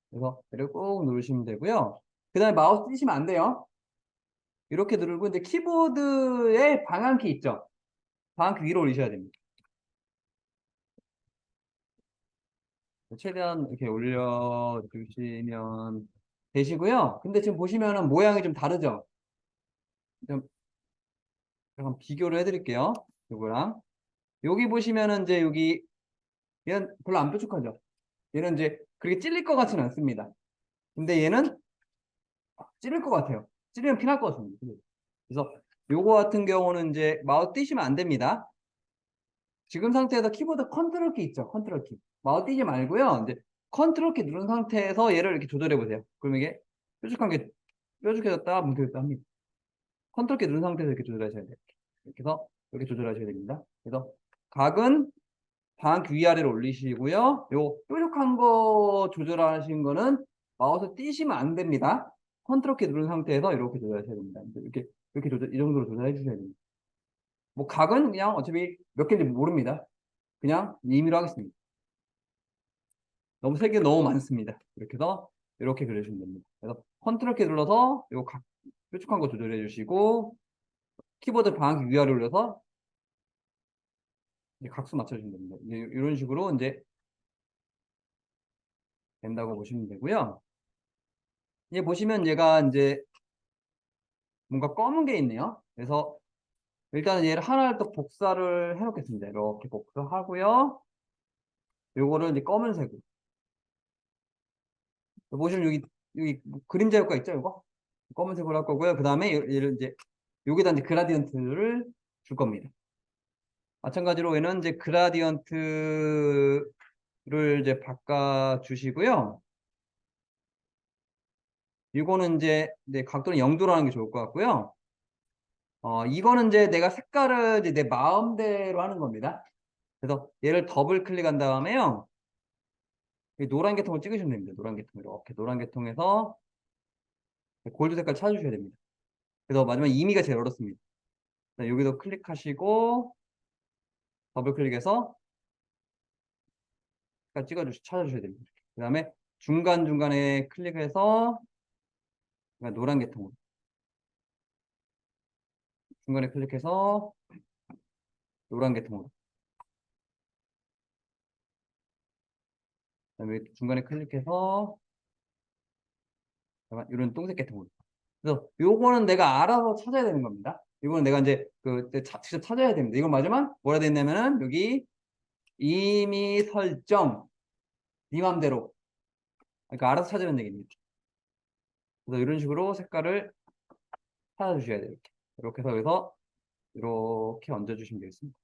그래서 얘를 꾹 누르시면 되고요. 그 다음에 마우스 띄시면 안 돼요. 이렇게 누르고 이제 키보드에 방향키 있죠? 방향키 위로 올리셔야 됩니다. 최대한 이렇게 올려주시면 되시고요. 근데 지금 보시면은 모양이 좀 다르죠? 좀 잠깐 비교를 해드릴게요. 요거랑. 여기 보시면은 이제 여기 얘는 별로 안 뾰족하죠? 얘는 이제 그렇게 찔릴 것 같지는 않습니다. 근데 얘는 찌를 것 같아요. 찌르면 피날 것 같습니다. 그래서 요거 같은 경우는 이제 마우스 띄시면 안 됩니다. 지금 상태에서 키보드 컨트롤 키 있죠? 컨트롤 키. 마우스 띄지 말고요. 이제 컨트롤 키 누른 상태에서 얘를 이렇게 조절해 보세요. 그럼 이게 뾰족한 게 뾰족해졌다, 뭉개졌다 합니다. 컨트롤 키 누른 상태에서 이렇게 조절하셔야 돼요. 이렇게 해서 이렇게 조절하셔야 됩니다. 그래서 각은 방향키 위아래로 올리시고요. 요 뾰족한 거 조절하신 거는 마우스 띄시면 안 됩니다. 컨트롤 키 누른 상태에서 이렇게 조절하셔야 됩니다. 이렇게 조절, 이 정도로 조절해 주셔야 됩니다. 뭐 각은 그냥 어차피 몇 개인지 모릅니다. 그냥 임의로 하겠습니다. 너무 색이 너무 많습니다. 이렇게 해서 이렇게 그려주시면 됩니다. 그래서 컨트롤 키 눌러서 요 각 뾰족한 거 조절해 주시고 키보드 방향키 위아래로 올려서 이제 각수 맞춰주시면 됩니다. 이제 이런 식으로 이제 된다고 보시면 되고요. 이제 보시면 얘가 이제 뭔가 검은 게 있네요. 그래서 일단은 얘를 하나를 또 복사를 해 놓겠습니다. 이렇게 복사하고요. 요거를 이제 검은색으로. 보시면 여기 뭐 그림자 효과 있죠, 요거? 검은색으로 할 거고요. 그다음에 얘를 이제 여기다 이제 그라디언트를 줄 겁니다. 마찬가지로 얘는 이제 그라디언트를 이제 바꿔 주시고요. 이거는 이제 각도는 0도로 하는 게 좋을 것 같고요. 이거는 이제 내가 색깔을 이제 내 마음대로 하는 겁니다. 그래서 얘를 더블 클릭한 다음에요. 이 노란 계통을 찍으시면 됩니다. 노란 계통 이렇게 노란 계통에서 골드 색깔 찾아주셔야 됩니다. 그래서 마지막 임의가 제일 어렵습니다. 여기도 클릭하시고 더블 클릭해서 색깔 찾아주셔야 됩니다. 그 다음에 중간중간에 클릭해서 노란 계통으로 중간에 클릭해서 노란 계통으로 그다음에 중간에 클릭해서 이런 똥색 계통으로. 그래서 요거는 내가 알아서 찾아야 되는 겁니다. 이거는 내가 이제 직접 찾아야 됩니다. 이건 마지막 뭐라 돼 있냐면은 여기 임의 설정 네 맘대로 그러니까 알아서 찾으는 얘기입니다. 그래서 이런 식으로 색깔을 찾아주셔야 돼요. 이렇게 해서 여기서 이렇게 얹어주시면 되겠습니다.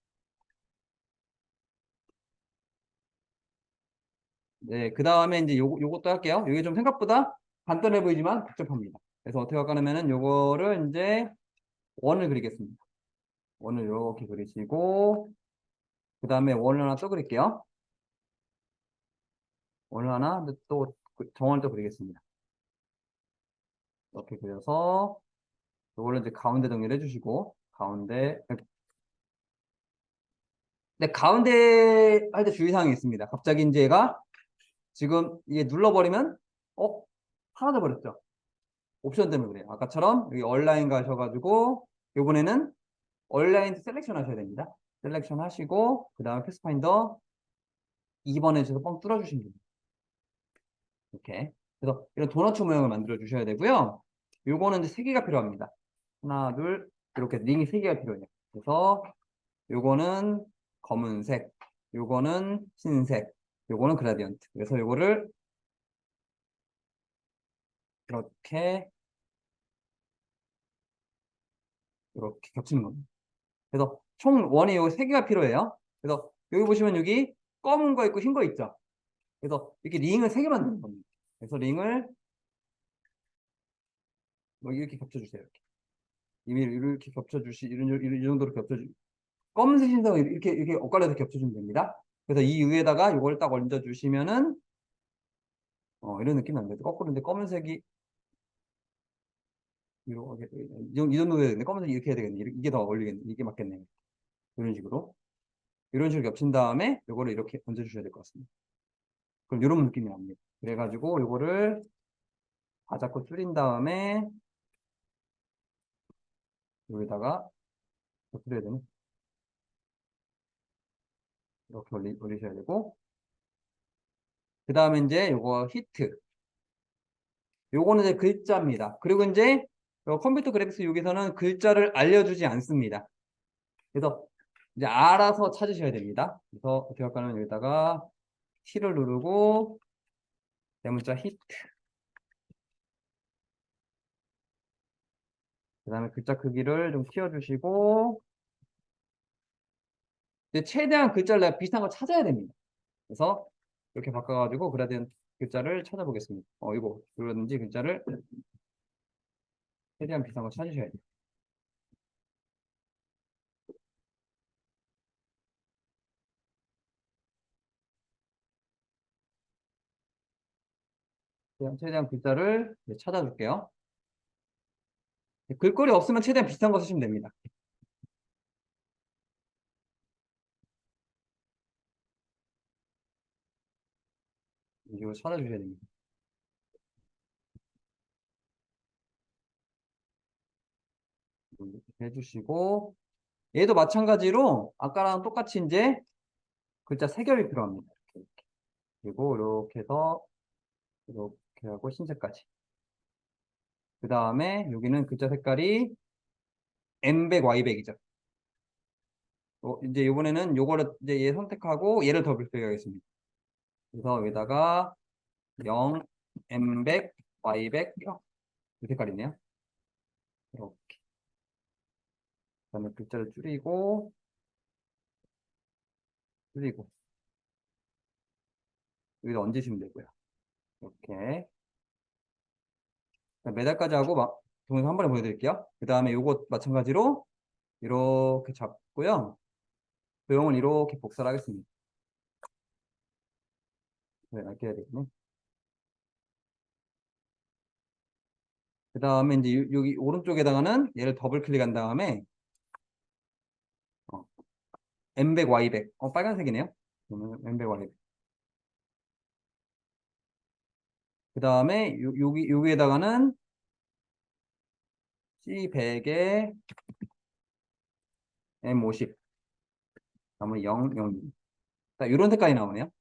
네, 그 다음에 이제 요것도 할게요. 이게 좀 생각보다 간단해 보이지만 복잡합니다. 그래서 어떻게 할까 하면은 요거를 이제 원을 그리겠습니다. 원을 이렇게 그리시고 그 다음에 원을 하나 또 그릴게요. 원을 하나 또 정원을 또 그리겠습니다. 이렇게 그려서 요거를 이제 가운데 정리를 해주시고 가운데 근데 가운데 할 때 주의사항이 있습니다. 갑자기 이제 얘가 지금 이게 눌러버리면 사라져 버렸죠. 옵션 때문에 그래요. 아까처럼 여기 얼라인 가셔가지고 요번에는 얼라인 셀렉션 하셔야 됩니다. 셀렉션 하시고 그 다음에 패스파인더 2번에 주셔서 뻥 뚫어주시면 됩니다. 이렇게. 그래서 이런 도너츠 모양을 만들어 주셔야 되고요. 요거는 이제 3개가 필요합니다. 하나, 둘, 이렇게 링이 3개가 필요해요. 그래서 요거는 검은색, 요거는 흰색, 요거는 그라디언트. 그래서 요거를 이렇게 겹치는 겁니다. 그래서 총 원이 요 3개가 필요해요. 그래서 여기 보시면 여기 검은 거 있고 흰 거 있죠. 그래서 이렇게 링을 3개 만드는 겁니다. 그래서 링을 뭐 이렇게 겹쳐주세요. 이렇게 겹쳐주시, 이 정도로 겹쳐주, 검은색 흰색 이렇게 엇갈려서 겹쳐주면 됩니다. 그래서 이 위에다가 이걸 딱 얹어주시면은, 이런 느낌이 납니다. 거꾸로 이제 검은색이, 이렇게, 이 정도 돼야 되겠네. 검은색이 이렇게 해야 되겠네. 이게 더 어울리겠네. 이게 맞겠네. 이런 식으로. 이런 식으로 겹친 다음에 이거를 이렇게 얹어주셔야 될 것 같습니다. 그럼 이런 느낌이 납니다. 그래가지고 이거를 다 잡고 줄인 다음에 여기다가 곁들여야 되네. 이렇게 올리셔야 되고 그 다음에 이제 요거 히트 요거는 이제 글자입니다. 그리고 이제 컴퓨터 그래픽스 여기서는 글자를 알려주지 않습니다. 그래서 이제 알아서 찾으셔야 됩니다. 그래서 어떻게 할까 하면 여기다가 T를 누르고 대문자 히트 그 다음에 글자 크기를 좀 키워주시고 이제 최대한 글자를 내가 비슷한 걸 찾아야 됩니다. 그래서 이렇게 바꿔가지고 그라디언트 글자를 찾아보겠습니다. 이거 그러든지 글자를 최대한 비슷한 걸 찾으셔야 돼요. 최대한 글자를 찾아줄게요. 글꼴이 없으면 최대한 비슷한 거 쓰시면 됩니다. 이거 찾아주셔야 됩니다. 이렇게 해주시고, 얘도 마찬가지로 아까랑 똑같이 이제 글자 세결이 필요합니다. 이렇게. 그리고 이렇게 해서 이렇게 하고 흰색까지. 그 다음에 여기는 글자 색깔이 M백, Y백이죠. 이제 이번에는 요거를 이제 얘 선택하고 얘를 더블 클릭하겠습니다. 그래서 여기다가 0, M백, Y백, 이 색깔이네요. 이렇게. 그다음에 글자를 줄이고, 여기다 얹으시면 되고요. 이렇게. 매달까지 하고 동영상 한 번에 보여드릴게요. 그 다음에 요거 마찬가지로 이렇게 잡고요. 도형을 이렇게 복사를 하겠습니다. 네, 이렇게 해야 되겠네. 그 다음에 이제 여기 오른쪽에다가는 얘를 더블 클릭한 다음에 M백, Y백. 빨간색이네요. 그러면 M백, Y백. 그 다음에 여기에다가는 C100에 M50. 그다음에 0, 0. 이런 색깔이 나오네요.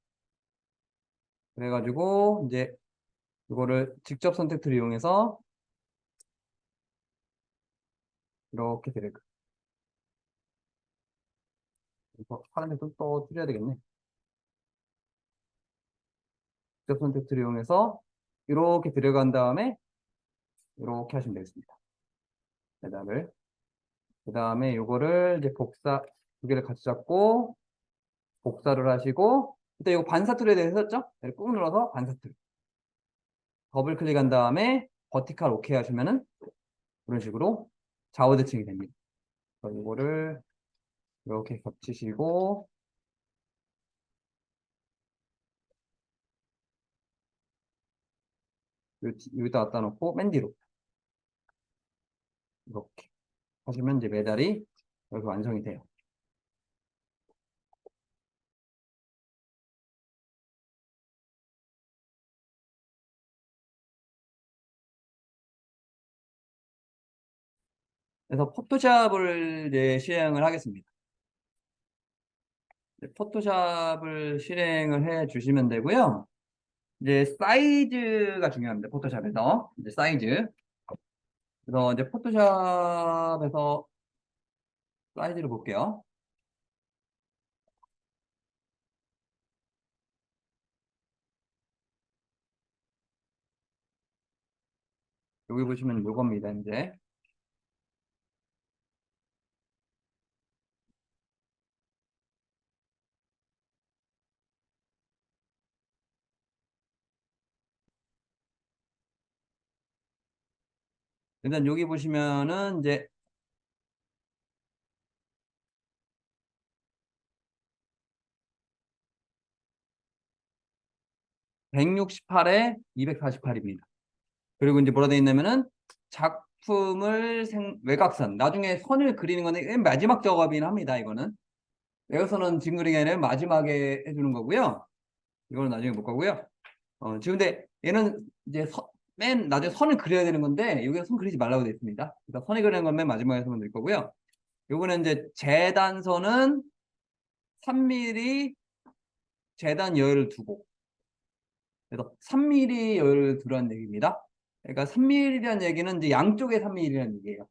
그래가지고 이제 이거를 직접 선택 툴을 이용해서 이렇게 드래그. 그래서 파란색도 또 줄여야 되겠네. 직접 선택 툴을 이용해서 이렇게 들어간 다음에 이렇게 하시면 되겠습니다. 배달을. 그 다음에 이거를 이제 복사 두 개를 같이 잡고 복사를 하시고 일단 이거 반사 툴에 대해서 했었죠? 꾹 눌러서 반사 툴. 더블 클릭한 다음에 버티칼 오케이 하시면은 이런 식으로 좌우 대칭이 됩니다. 그래서 이거를 이렇게 겹치시고 여기다 갖다 놓고 맨 뒤로 이렇게 하시면 이제 메달이 여기 완성이 돼요. 그래서 포토샵을 이제 실행을 하겠습니다. 포토샵을 실행을 해 주시면 되고요. 이제 사이즈가 중요합니다. 포토샵에서 이제 사이즈. 그래서 이제 포토샵에서 사이즈를 볼게요. 여기 보시면 이겁니다. 이제 일단 여기 보시면은 이제 168에 248입니다. 그리고 이제 뭐라 되어 있냐면은 작품을 외곽선 나중에 선을 그리는 거는 맨 마지막 작업이긴 합니다. 이거는 외곽선은 지금 그리는 게 아니라 마지막에 해주는 거고요. 이거는 나중에 볼 거고요. 지금 근데 얘는 이제 맨 나중에 선을 그려야 되는 건데 여기는 선 그리지 말라고 되어 있습니다. 그러니까 선을 그리는 건 맨 마지막에 하면 될 거고요. 요거는 이제 재단선은 3mm 재단 여유를 두고 그래서 3mm 여유를 두라는 얘기입니다. 그러니까 3mm라는 얘기는 이제 양쪽에 3mm라는 얘기예요.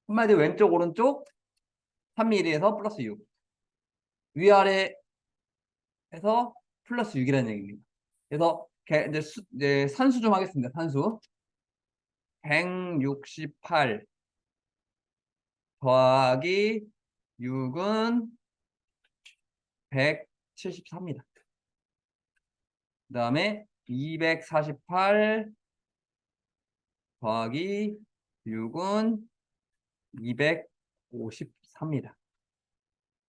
한마디로 왼쪽 오른쪽 3mm에서 플러스 6 위아래에서 플러스 6이라는 얘기입니다. 그래서 이제 산수 좀 하겠습니다. 산수 168 더하기 6은 174입니다. 그 다음에 248 더하기 6은 254입니다.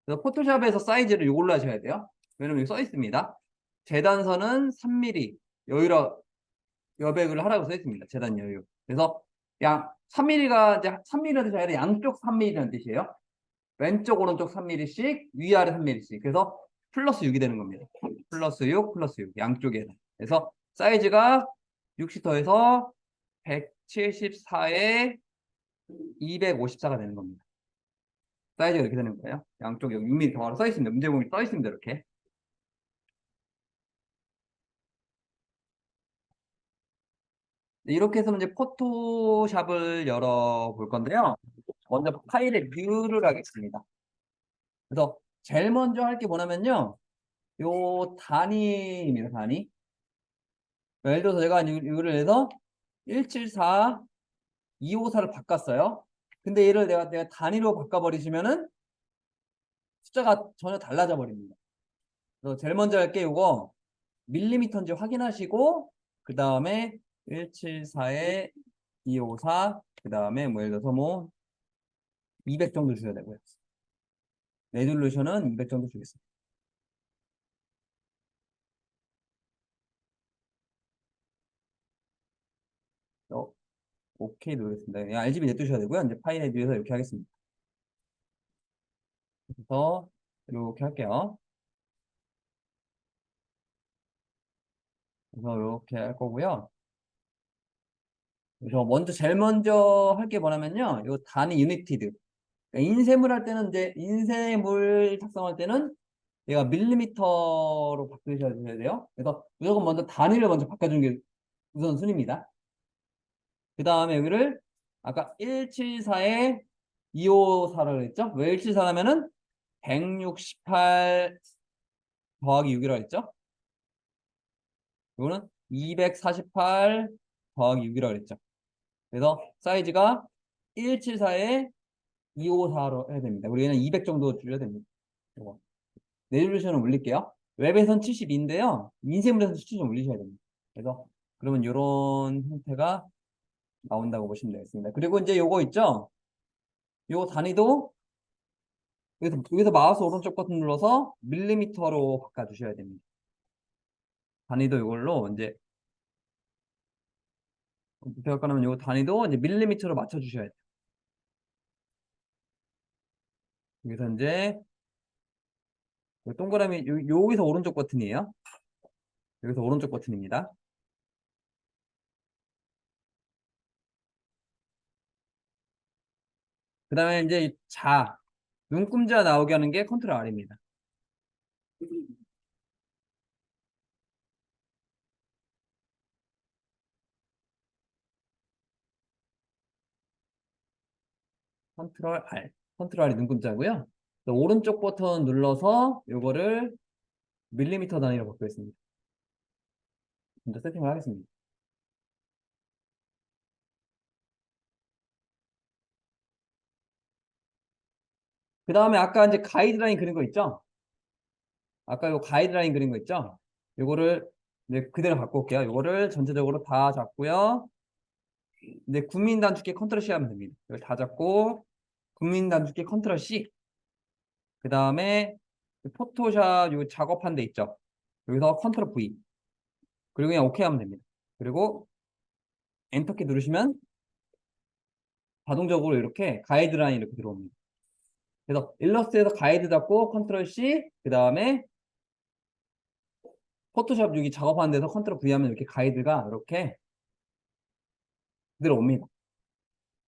그래서 포토샵에서 사이즈를 이걸로 하셔야 돼요. 왜냐면 여기 써 있습니다. 재단선은 3mm 여유라 여백을 하라고 써 있습니다. 재단 여유. 그래서 양 3mm가 이제 3mm라는 아니라 양쪽 3mm라는 뜻이에요. 왼쪽 오른쪽 3mm씩 위아래 3mm씩. 그래서 플러스 6이 되는 겁니다. 플러스 6 플러스 6 양쪽에. 그래서 사이즈가 60 더해서 174에 254가 되는 겁니다. 사이즈가 이렇게 되는 거예요. 양쪽에 6mm 더하러 써 있습니다. 문제봉이 써 있습니다. 이렇게. 이렇게 해서 이제 포토샵을 열어볼 건데요. 먼저 파일의 뷰를 하겠습니다. 그래서 제일 먼저 할 게 뭐냐면요. 요 단위입니다. 단위. 예를 들어서 제가 이거를 해서 174, 254를 바꿨어요. 근데 얘를 내가 단위로 바꿔버리시면은 숫자가 전혀 달라져 버립니다. 그래서 제일 먼저 할 게 요거 밀리미터인지 확인하시고 그 다음에 174에 254, 그 다음에 뭐 예를 들어서 뭐 200 정도 주셔야 되고요. 레졸루션은 200 정도 주겠습니다. 어, 오케이 누르겠습니다. 예, RGB 내두셔야 되고요. 이제 파일에 비해서 이렇게 하겠습니다. 그래서 이렇게 할게요. 그래서 이렇게 할 거고요. 그래서 제일 먼저 할 게 뭐냐면요. 이 단위 유니티드. 그러니까 인쇄물 할 때는 이제 인쇄물 작성할 때는 얘가 밀리미터로 바꾸셔야 돼요. 그래서 무조건 먼저 단위를 먼저 바꿔주는 게 우선순위입니다. 그 다음에 여기를 아까 174에 254라고 했죠? 왜 174라면은 168 더하기 6이라고 했죠? 이거는 248 더하기 6이라고 했죠? 그래서 사이즈가 174에 254로 해야 됩니다. 우리는 200 정도 줄여야 됩니다. 이거. 레졸루션을 올릴게요. 웹에선 72인데요. 인쇄물에서 수치 좀 올리셔야 됩니다. 그래서 그러면 이런 형태가 나온다고 보시면 되겠습니다. 그리고 이제 요거 있죠? 요 단위도 여기서 마우스 오른쪽 버튼 눌러서 밀리미터로 바꿔주셔야 됩니다. 단위도 이걸로 이제 어떻게 까냐면 요 단위도 이제 밀리미터로 맞춰주셔야 돼요. 여기서 이제 동그라미 여기서 오른쪽 버튼이에요. 여기서 오른쪽 버튼입니다. 그 다음에 이제 눈금자 나오게 하는 게 컨트롤 R입니다. 컨트롤 R. 컨트롤 R이 눈금자고요. 오른쪽 버튼 눌러서 요거를 밀리미터 단위로 바꾸겠습니다. 먼저 세팅을 하겠습니다. 그 다음에 아까 이제 가이드라인 그린 거 있죠? 아까 요 가이드라인 그린 거 있죠? 요거를 이제 그대로 갖고 올게요. 요거를 전체적으로 다 잡고요. 이제 국민 단축키 컨트롤 C 하면 됩니다. 이걸 다 잡고 국민 단축키 컨트롤 C. 그 다음에 포토샵 요 작업한 데 있죠? 여기서 컨트롤 V. 그리고 그냥 오케이 하면 됩니다. 그리고 엔터키 누르시면 자동적으로 이렇게 가이드라인이 이렇게 들어옵니다. 그래서 일러스트에서 가이드 잡고 컨트롤 C, 그 다음에 포토샵 여기 작업하는 데서 컨트롤 V 하면 이렇게 가이드가 이렇게 들어옵니다.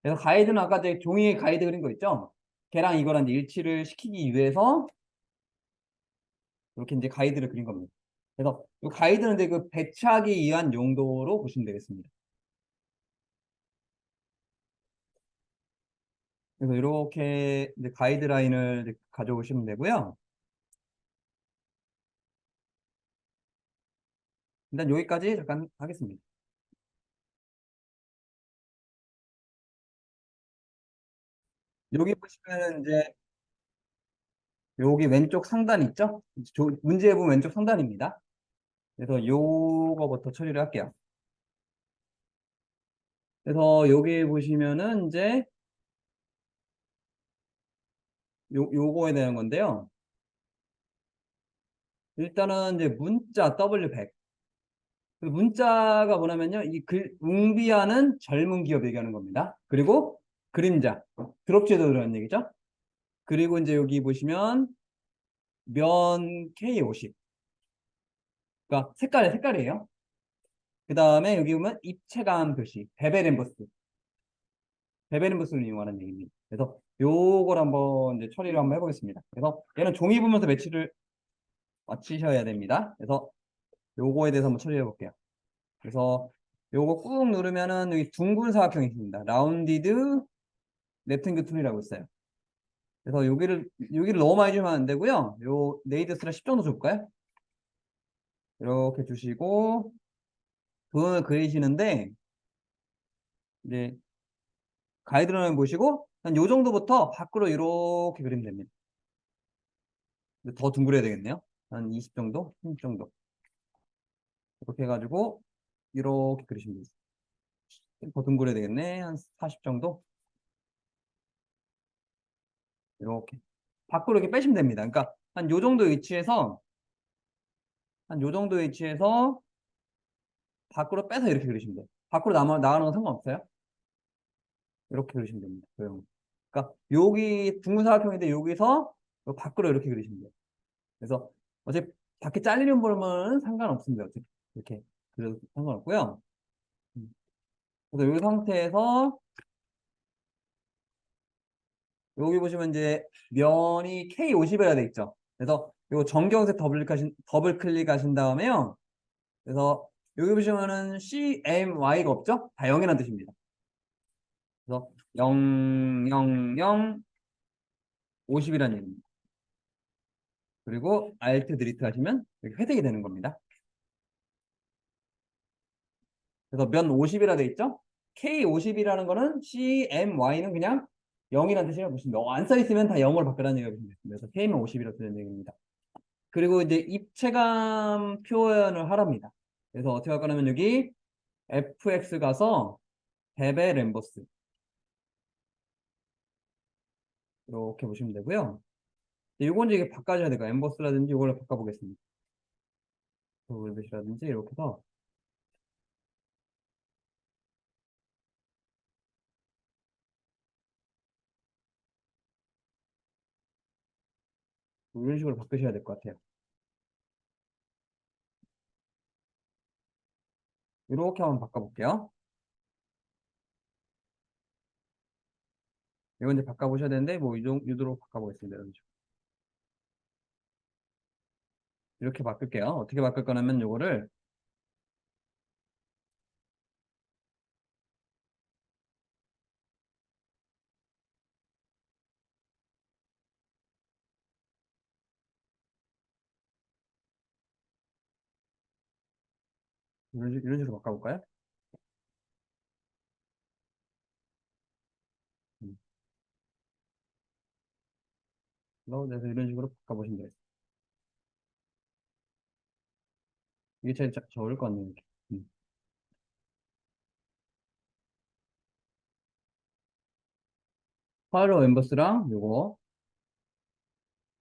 그래서 가이드는 아까 제 종이에 가이드 그린 거 있죠? 걔랑 이거랑 이제 일치를 시키기 위해서 이렇게 이제 가이드를 그린 겁니다. 그래서 이 가이드는 이제 그 배치하기 위한 용도로 보시면 되겠습니다. 그래서 이렇게 이제 가이드라인을 이제 가져오시면 되고요. 일단 여기까지 잠깐 하겠습니다. 여기 보시면 이제 여기 왼쪽 상단 있죠? 문제에 보면 왼쪽 상단입니다. 그래서 요거부터 처리를 할게요. 그래서 여기 보시면은 이제 요거에 대한 건데요. 일단은 이제 문자 W100. 그 문자가 뭐냐면요. 웅비하는 젊은 기업 얘기하는 겁니다. 그리고 그림자, 드롭제도 그런 얘기죠. 그리고 이제 여기 보시면 면 K50. 그러니까 색깔이에요. 그 다음에 여기 보면 입체감 표시, 베베렘버스를 이용하는 얘기입니다. 그래서 요걸 한번 이제 처리를 한번 해보겠습니다. 그래서 얘는 종이 부면서 매치를 맞추셔야 됩니다. 그래서 요거에 대해서 한번 처리해 볼게요. 그래서 요거 꾹 누르면은 여기 둥근 사각형이 있습니다. 라운디드 렉탱글 툴이라고 있어요. 그래서 여기를 너무 많이 주면 안 되고요. 요 네이드스랑 10 정도 줄까요? 이렇게 주시고 그걸 그리시는데 이제 가이드라인 보시고 한 요 정도부터 밖으로 이렇게 그리면 됩니다. 근데 더 둥그려야 되겠네요. 한 20 정도, 30 정도. 이렇게 해가지고 이렇게 그리시면 돼요. 더 둥그려야 되겠네. 한 40 정도. 이렇게 밖으로 이렇게 빼시면 됩니다. 그러니까 한 요 정도 위치에서 밖으로 빼서 이렇게 그리시면 돼요. 밖으로 나가는 건 상관없어요. 이렇게 그리시면 됩니다. 그러니까 여기 둥근 사각형인데 여기서 밖으로 이렇게 그리시면 돼요. 그래서 어차피 밖에 잘리는 보면 상관없습니다. 어차피 이렇게 그려도 상관없고요. 음. 그래서 이 상태에서 여기 보시면 이제 면이 K50이라 돼 있죠. 그래서 이 정경색 더블 클릭하신 다음에요. 그래서 여기 보시면은 CMY가 없죠? 다 0이라는 뜻입니다. 그래서 0, 0, 0, 50이라는 얘기입니다. 그리고 Alt 드리트 하시면 이렇게 회색이 되는 겁니다. 그래서 면 50이라 돼 있죠? K50이라는 거는 CMY는 그냥 0이라는 뜻이라고 보시면 돼요. 안 써 있으면 다 0으로 바꾸라는 얘기가 보시면 됩니다. 그래서 K면 50이라고 쓰는 얘기입니다. 그리고 이제 입체감 표현을 하랍니다. 그래서 어떻게 할 거냐면 여기 FX 가서 베베 램버스 이렇게 보시면 되고요. 이건 이제 바꿔줘야 될까? 엠버스라든지 이걸로 바꿔보겠습니다. 볼벳이라든지 이렇게 해서 이런 식으로 바꾸셔야 될 것 같아요. 이렇게 한번 바꿔볼게요. 이건 이제 바꿔보셔야 되는데 뭐 이 정도로 바꿔보겠습니다. 이런 식으로. 이렇게 바꿀게요. 어떻게 바꿀 거냐면 요거를 이런 식으로 바꿔볼까요? 음. 그래서 이런 식으로 바꿔보시면 되겠습니다. 이게 제일 적을 것 같네요. 이렇게. 파일러 엠버스랑 요거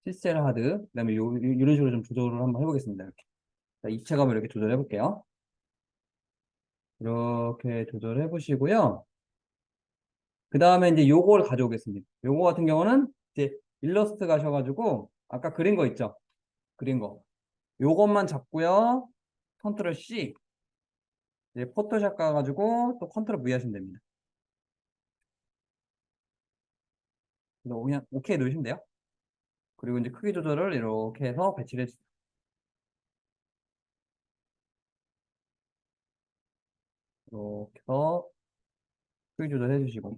시셀 하드 그다음에 이런 식으로 좀 조절을 한번 해보겠습니다. 이렇게. 자, 입체감을 이렇게 조절해 볼게요. 이렇게 조절해 보시고요. 그 다음에 이제 요걸 가져오겠습니다. 요거 같은 경우는 이제 일러스트 가셔가지고 아까 그린 거 있죠? 그린 거. 요것만 잡고요. 컨트롤 C. 이제 포토샵 가가지고 또 컨트롤 V 하시면 됩니다. 그래서 그냥 오케이 누르시면 돼요. 그리고 이제 크기 조절을 이렇게 해서 배치를 해주세요. 이렇게 해서 크기 조절해 주시고.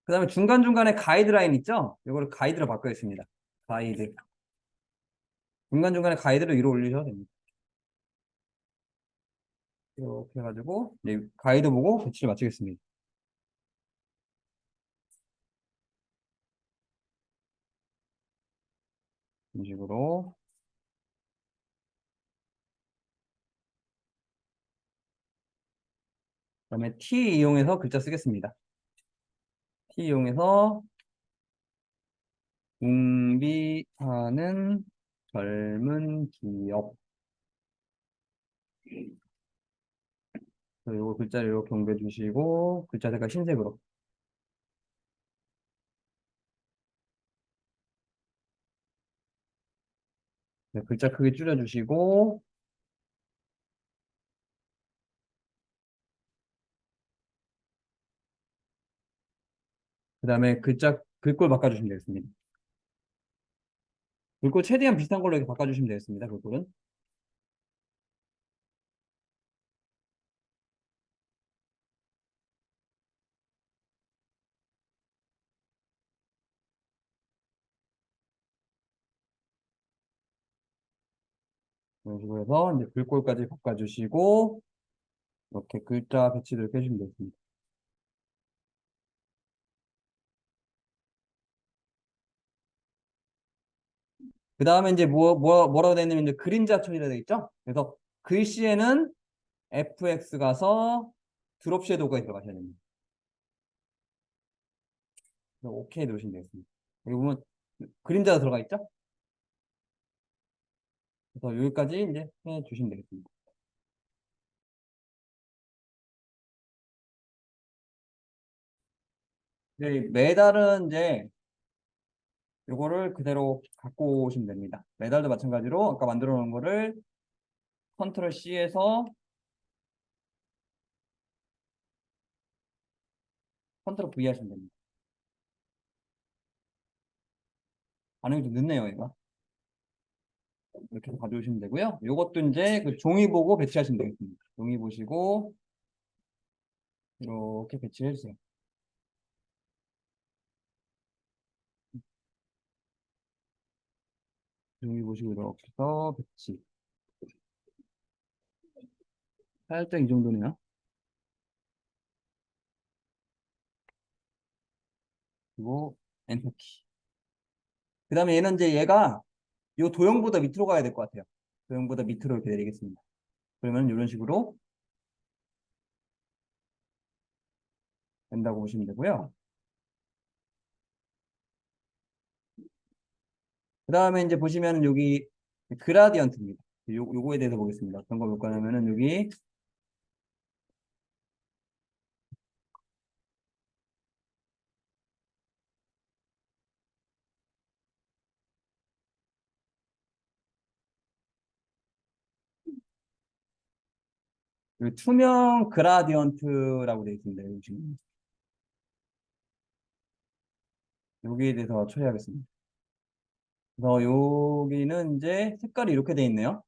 그 다음에 중간중간에 가이드라인 있죠? 이거를 가이드로 바꾸겠습니다. 가이드. 중간중간에 가이드를 위로 올리셔도 됩니다. 이렇게 해가지고 이제 가이드 보고 배치를 마치겠습니다. 이런 식으로. 그다음에 T 이용해서 글자 쓰겠습니다. T 이용해서 준비하는 젊은 기업. 요거 글자를 이렇게 옮겨주시고, 글자 색깔 흰색으로. 네, 글자 크기 줄여주시고, 그 다음에 글자, 글꼴 바꿔주시면 되겠습니다. 글꼴 최대한 비슷한 걸로 이렇게 바꿔주시면 되겠습니다. 글꼴은. 이런 식으로 해서 이제 글꼴까지 바꿔주시고, 이렇게 글자 배치를 해주시면 되겠습니다. 그 다음에 이제 뭐라고 되어 있냐면 이제 그림자 처리가 되어 있죠? 그래서 글씨에는 fx 가서 드롭 섀도우가 들어가셔야 됩니다. 그래서 오케이 누르시면 되겠습니다. 여기 보면 그림자가 들어가 있죠? 그래서 여기까지 이제 해 주시면 되겠습니다. 네, 매달은 이제 요거를 그대로 갖고 오시면 됩니다. 매달도 마찬가지로 아까 만들어 놓은 거를 컨트롤 C에서 컨트롤 V 하시면 됩니다. 반응이 좀 늦네요, 얘가. 이렇게 가져오시면 되고요. 요것도 이제 그 종이 보고 배치하시면 되겠습니다. 종이 보시고 이렇게 배치해 주세요. 종이 보시고 이렇게 해서 배치. 살짝 이 정도네요. 그리고 엔터키. 그 다음에 얘는 이제 얘가 요 도형보다 밑으로 가야 될 것 같아요. 도형보다 밑으로 이렇게 내리겠습니다. 그러면 이런 식으로 된다고 보시면 되고요. 그 다음에 이제 보시면 여기 그라디언트입니다. 요거에 대해서 보겠습니다. 어떤 거 볼 거냐면은 여기 투명 그라디언트라고 되어 있습니다. 여기 지금 여기에 대해서 처리하겠습니다. 그래서 여기는 이제 색깔이 이렇게 되어 있네요.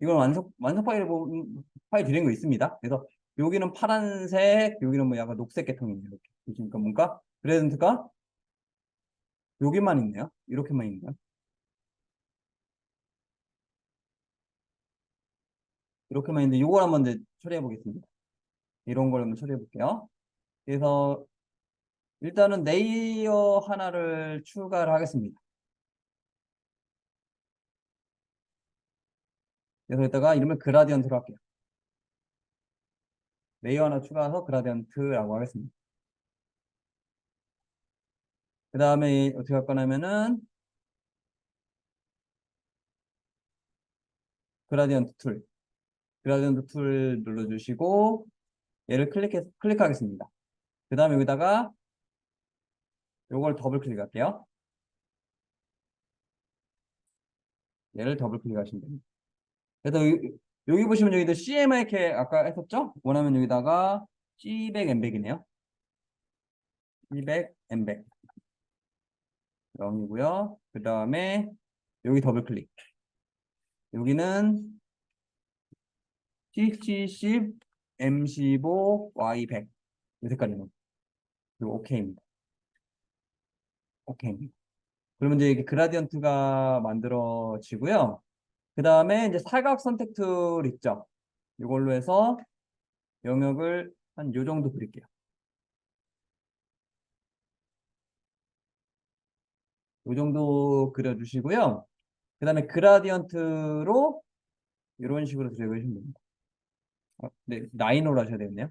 이건 완성 파일 드린 거 있습니다. 그래서 여기는 파란색, 여기는 뭐 약간 녹색 계통이에요. 이렇게 보시니까 뭔가 그래던트가 여기만 있네요. 이렇게만 있네요. 이렇게만 있는데 이걸 한번 이제 처리해 보겠습니다. 이런 걸 한번 처리해 볼게요. 그래서 일단은 레이어 하나를 추가를 하겠습니다. 그래서 이따가 이름을 그라디언트로 할게요. 레이어 하나 추가해서 그라디언트라고 하겠습니다. 그 다음에 어떻게 할 거냐면은 그라디언트 툴. 그라디언트 툴 눌러주시고 얘를 클릭하겠습니다. 그 다음에 여기다가 요걸 더블 클릭할게요. 얘를 더블 클릭하시면 됩니다. 그래서 여기 보시면 여기도 CMYK 아까 했었죠? 원하면 여기다가 C100 엠백이네요. C100 엠백 0이고요. 그 다음에 여기 더블 클릭. 여기는 CC10 M15 Y100 이 색깔이네요. 그리고 OK입니다. 오케이. 그러면 이제 이게 그라디언트가 만들어지고요. 그 다음에 이제 사각 선택 툴 있죠. 이걸로 해서 영역을 한 요 정도 그릴게요. 요 정도 그려주시고요. 그 다음에 그라디언트로 이런 식으로 드래그 해주시면 됩니다. 네, 라인으로 하셔야 되겠네요.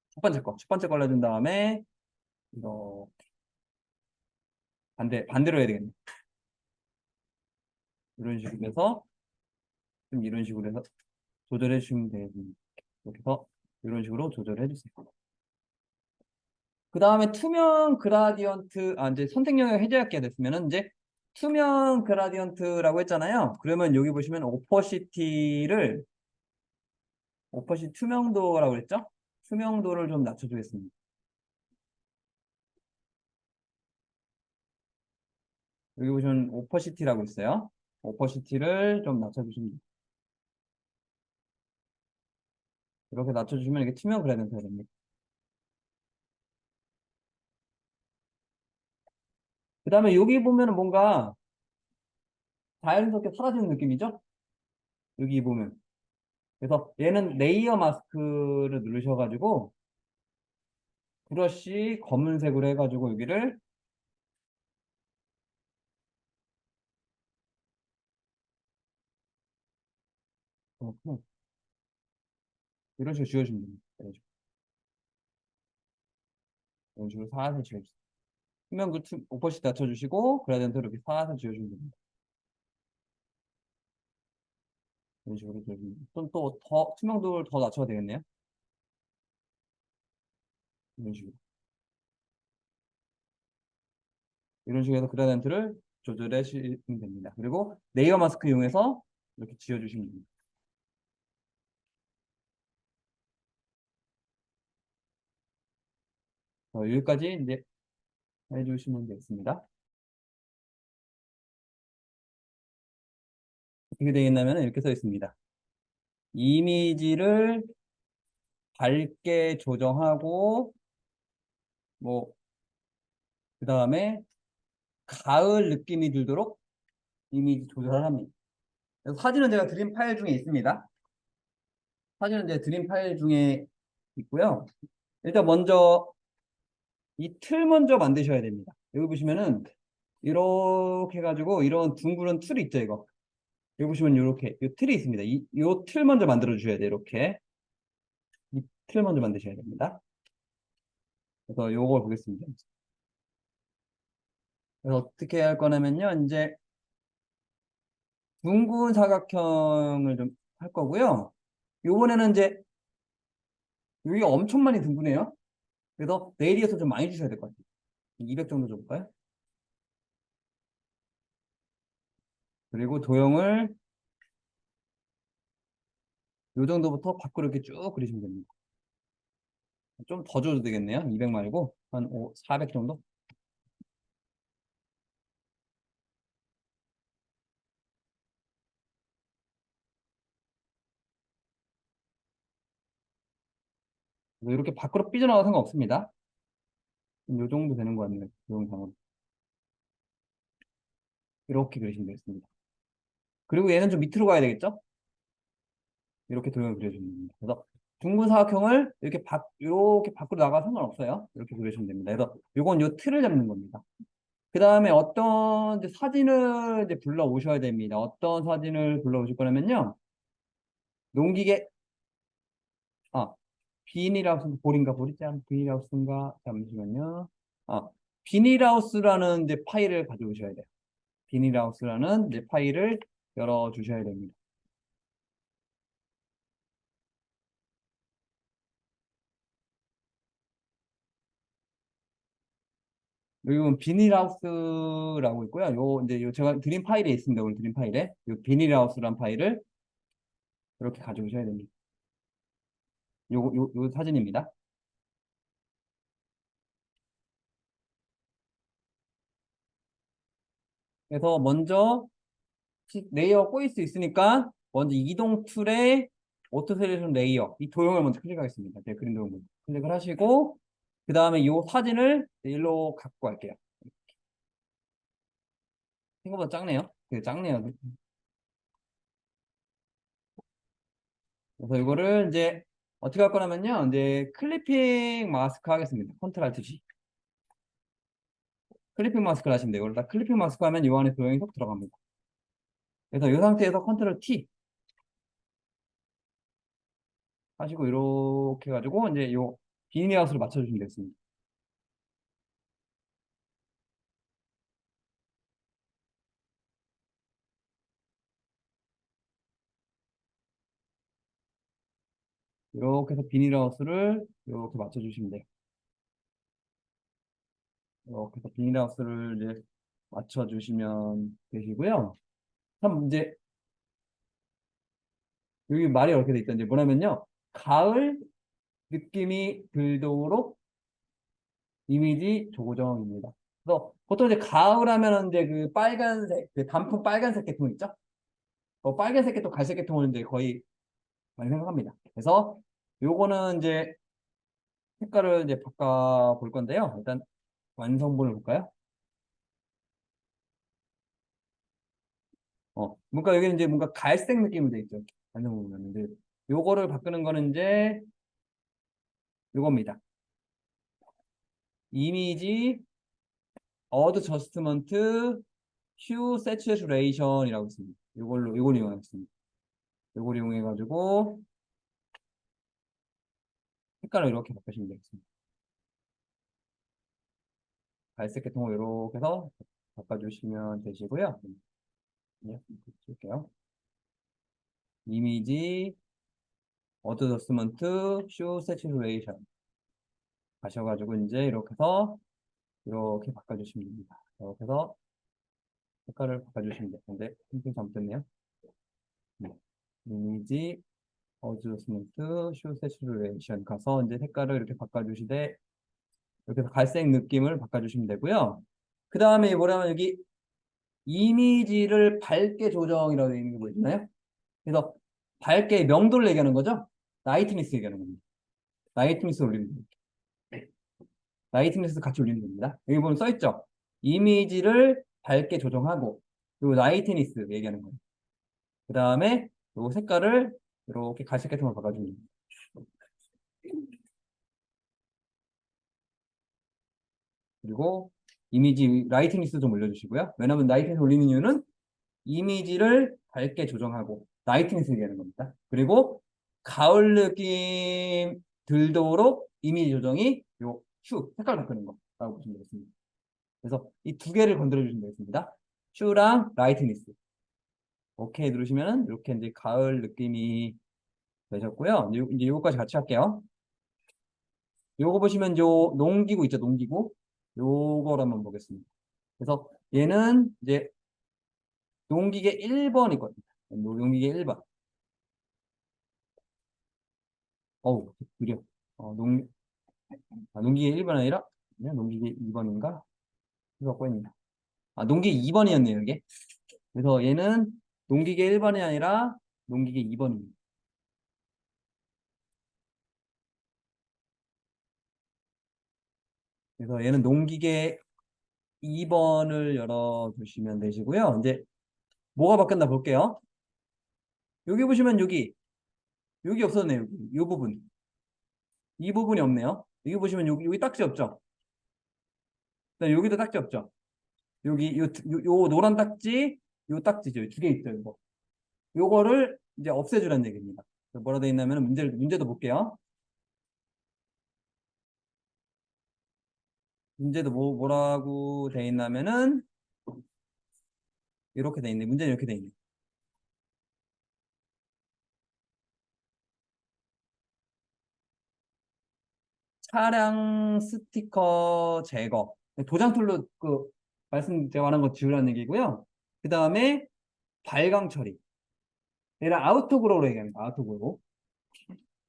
첫 번째 걸로 해준 다음에 이렇게 반대로 해야 되겠네. 이런 식으로 해서 좀 이런 식으로 해서 조절해 주시면 됩니다. 이렇게 해서 이런 식으로 조절해 주세요. 그 다음에 투명 그라디언트, 이제 선택 영역 해제할게 됐으면은 이제 투명 그라디언트라고 했잖아요. 그러면 여기 보시면 오퍼시티 투명도라고 그랬죠? 투명도를 좀 낮춰주겠습니다. 여기 보시면 오퍼시티라고 있어요. 오퍼시티를 좀 낮춰주시면 돼요. 이렇게 낮춰주시면 이게 투명 그라디언트가 됩니다. 그 다음에 여기 보면은 뭔가 자연스럽게 사라지는 느낌이죠? 여기 보면. 그래서 얘는 레이어 마스크를 누르셔가지고 브러쉬 검은색으로 해가지고 여기를 이런 식으로 지워주면 됩니다. 이런 식으로 살살 지워주세요. 수면 오퍼시티 낮춰주시고 그라디언트 이렇게 살살 지워주면 됩니다. 이런 식으로 지워주면 됩니다. 좀또더 투명도를 더 낮춰야 되겠네요. 이런 식으로. 이런 식으로 해서 그라디언트를 조절해 주시면 됩니다. 그리고 레이어 마스크 이용해서 이렇게 지워주시면 됩니다. 여기까지 이제 해주시면 되겠습니다. 어떻게 되겠냐면 이렇게 써 있습니다. 이미지를 밝게 조정하고 뭐 그 다음에 가을 느낌이 들도록 이미지 조절을 합니다. 그래서 사진은 제가 드림 파일 중에 있습니다. 사진은 제 드림 파일 중에 있고요. 일단 먼저 이 틀 먼저 만드셔야 됩니다. 여기 보시면은 이렇게 해가지고 이런 둥그런 틀이 있죠, 이거. 여기 보시면 이렇게 이 틀이 있습니다. 이 틀 먼저 만들어 주셔야 돼요. 이렇게 이 틀 먼저 만드셔야 됩니다. 그래서 요걸 보겠습니다. 그래서 어떻게 할 거냐면요, 이제 둥근 사각형을 좀 할 거고요. 요번에는 이제 여기가 엄청 많이 둥근해요. 그래서 레이디어스 좀 많이 주셔야 될 것 같아요. 200 정도 줘볼까요? 그리고 도형을 요 정도부터 밖으로 이렇게 쭉 그리시면 됩니다. 좀 더 줘도 되겠네요. 200 말고 한 400 정도? 이렇게 밖으로 삐져나가도 상관없습니다. 요 정도 되는 것 같네요. 도형상으로. 이렇게 그리시면 되겠습니다. 그리고 얘는 좀 밑으로 가야 되겠죠? 이렇게 도형을 그려주면 됩니다. 그래서 둥근 사각형을 이렇게 밖으로 나가도 상관없어요. 이렇게 그리시면 됩니다. 그래서 요건 요 틀을 잡는 겁니다. 그 다음에 어떤 이제 사진을 이제 불러 오셔야 됩니다. 어떤 사진을 불러 오실 거냐면요. 농기계, 아, 비닐하우스, 볼인가, 볼이지 않, 비닐하우스인가? 잠시만요. 아, 비닐하우스라는 이제 파일을 가져오셔야 돼요. 비닐하우스라는 이제 파일을 열어주셔야 됩니다. 여기 보면 비닐하우스라고 있고요. 제가 드림 파일에 있습니다. 오늘 드림 파일에. 요 비닐하우스라는 파일을 이렇게 가져오셔야 됩니다. 요 사진입니다. 그래서 먼저 레이어가 꼬일 수 있으니까 먼저 이동 툴에 오토 셀렉션 레이어 이 도형을 먼저 클릭하겠습니다. 제 그림 도형 먼저 클릭을 하시고 그 다음에 이 사진을 일로 갖고 갈게요. 생각보다 작네요. 되게 작네요. 그래서 이거를 이제 어떻게 할 거냐면요. 이제 클리핑 마스크 하겠습니다. 컨트롤 Alt G. 클리핑 마스크를 하시면 돼요. 이걸 클리핑 마스크 하면 이 안에 도형이 쏙 들어갑니다. 그래서 이 상태에서 컨트롤 T 하시고 이렇게 해가지고 이제 요 비니아웃으로 맞춰주시면 되겠습니다. 이렇게 해서 비닐하우스를 이렇게 맞춰주시면 돼요. 이렇게 해서 비닐하우스를 이제 맞춰주시면 되시고요. 참 이제 여기 말이 이렇게 돼 있다. 이제 뭐냐면요. 가을 느낌이 들도록 이미지 조정입니다. 그래서 보통 이제 가을 하면은 이제 그 빨간색, 그 단풍 빨간색 계통 있죠? 빨간색 계통, 갈색 계통을 이제 거의 많이 생각합니다. 그래서 요거는 이제 색깔을 이제 바꿔 볼 건데요. 일단 완성본을 볼까요? 뭔가 여기는 이제 뭔가 갈색 느낌으로 돼 있죠. 완성본 보면 이제 요거를 바꾸는 거는 이제 요겁니다. 이미지 어드저스트먼트 휴 세츄레이션이라고 있습니다. 요걸 이용하겠습니다. 요걸 이용해 가지고 색깔을 이렇게 바꾸시면 되겠습니다. 갈색 계통을 이렇게 해서 바꿔주시면 되시고요. 네, 볼게요. 이미지 어드저스먼트 쇼 세츄레이션 하셔가지고 이제 이렇게 해서 이렇게 바꿔주시면 됩니다. 이렇게 해서 색깔을 바꿔주시면 돼요. 근데 힌트 잘못됐네요. 네. 이미지 어드저스먼트 쇼 세츄레이션 가서 이제 색깔을 이렇게 바꿔주시되 이렇게 해서 갈색 느낌을 바꿔주시면 되고요. 그 다음에 뭐냐면 여기 이미지를 밝게 조정이라고 되어 있는 게 뭐 있나요? 그래서 밝게 명도를 얘기하는 거죠. 라이트니스 얘기하는 겁니다. 라이트니스 올리면 됩니다. 라이트니스 같이 올리면 됩니다. 여기 보면 써있죠. 이미지를 밝게 조정하고 그리고 라이트니스 얘기하는 거예요. 그 다음에 요 색깔을 이렇게 갈색 계통으로 바꿔주면 됩니다. 그리고 이미지 라이트니스 좀 올려주시고요. 왜냐하면 라이트니스 올리는 이유는 이미지를 밝게 조정하고 라이트니스 얘기하는 겁니다. 그리고 가을 느낌 들도록 이미지 조정이 요 슈 색깔 바꾸는 거라고 보시면 되겠습니다. 그래서 이 두 개를 건드려 주시면 되겠습니다. 슈랑 라이트니스. 오케이 누르시면은 이렇게 이제 가을 느낌이 되셨고요. 이제 요거까지 같이 할게요. 요거 보시면 요 농기구 있죠, 농기구. 요걸 한번 보겠습니다. 그래서 얘는 이제 농기계 1번이거든요. 농기계 1번. 어우, 느려. 농, 농기계 1번 아니라, 그냥 농기계 2번인가? 이거 갖고 있네. 농기계 2번이었네요, 이게. 그래서 얘는 농기계 1번이 아니라 농기계 2번입니다. 그래서 얘는 농기계 2번을 열어주시면 되시고요. 이제 뭐가 바뀌었나 볼게요. 여기 보시면 여기 없었네요. 이 부분. 이 부분이 없네요. 여기 보시면 여기 딱지 없죠? 네, 여기도 딱지 없죠? 요 노란 딱지, 요 딱지죠. 두 개 있죠, 이거. 요거를 이제 없애주라는 얘기입니다. 뭐라 돼 있냐면 문제도 볼게요. 문제도 뭐라고 돼 있냐면은 이렇게 돼 있네. 문제는 이렇게 돼 있네. 차량 스티커 제거. 도장 툴로 말씀 제가 말한 거 지우라는 얘기고요. 그 다음에 발광 처리. 얘를 아우토그로우로 얘기합니다. 아우토그로우.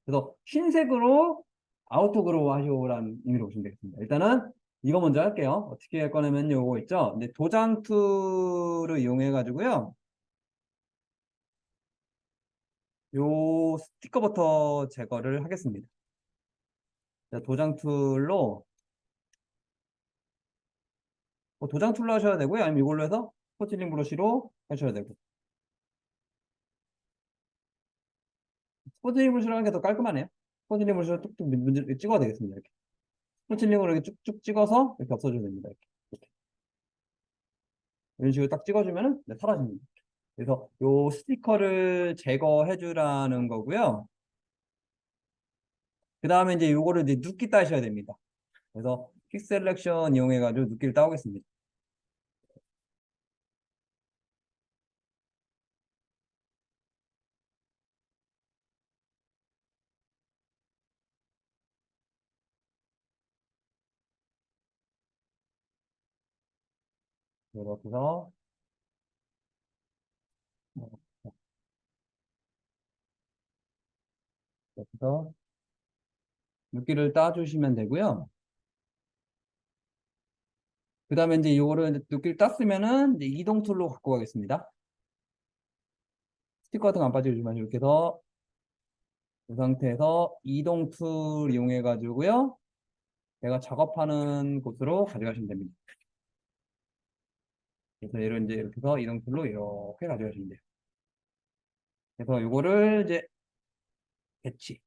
그래서 흰색으로 아우토그로우 하시오라는 의미로 보시면 되겠습니다. 일단은 이거 먼저 할게요. 어떻게 할 거냐면 요거 있죠. 근데 도장 툴을 이용해 가지고요. 요 스티커부터 제거를 하겠습니다. 도장 툴로 도장 툴로 하셔야 되고요. 아니면 이걸로 해서 스포틀링 브러쉬로 하셔야 되고. 스포틀링 브러쉬로 하는 게 더 깔끔하네요. 스포틀링 브러쉬로 뚝뚝 문제 찍어야 되겠습니다. 이렇게. 스포틀링으로 이렇게 쭉쭉 찍어서 이렇게 없어주면 됩니다. 이렇게. 이런 식으로 딱 찍어주면은 사라집니다. 그래서 요 스티커를 제거해 주라는 거고요. 그 다음에 이제 요거를 이제 눕기 따셔야 됩니다. 그래서 퀵 셀렉션 이용해 가지고 눕기를 따오겠습니다. 이렇게 해서, 어, 이렇게 해서 물기를 따주시면 되고요. 그 다음에 이제 이거를 이제 물기를 땄으면은 이제 이동 툴로 갖고 가겠습니다. 스티커 같은 거 안 빠지게 조심하시고 이렇게 해서 이 상태에서 이동 툴 이용해 가지고요. 내가 작업하는 곳으로 가져가시면 됩니다. 그래서 얘를 이제 이렇게 해서 이동 툴로 이렇게 가져가시면 돼요. 그래서 이거를 이제 배치.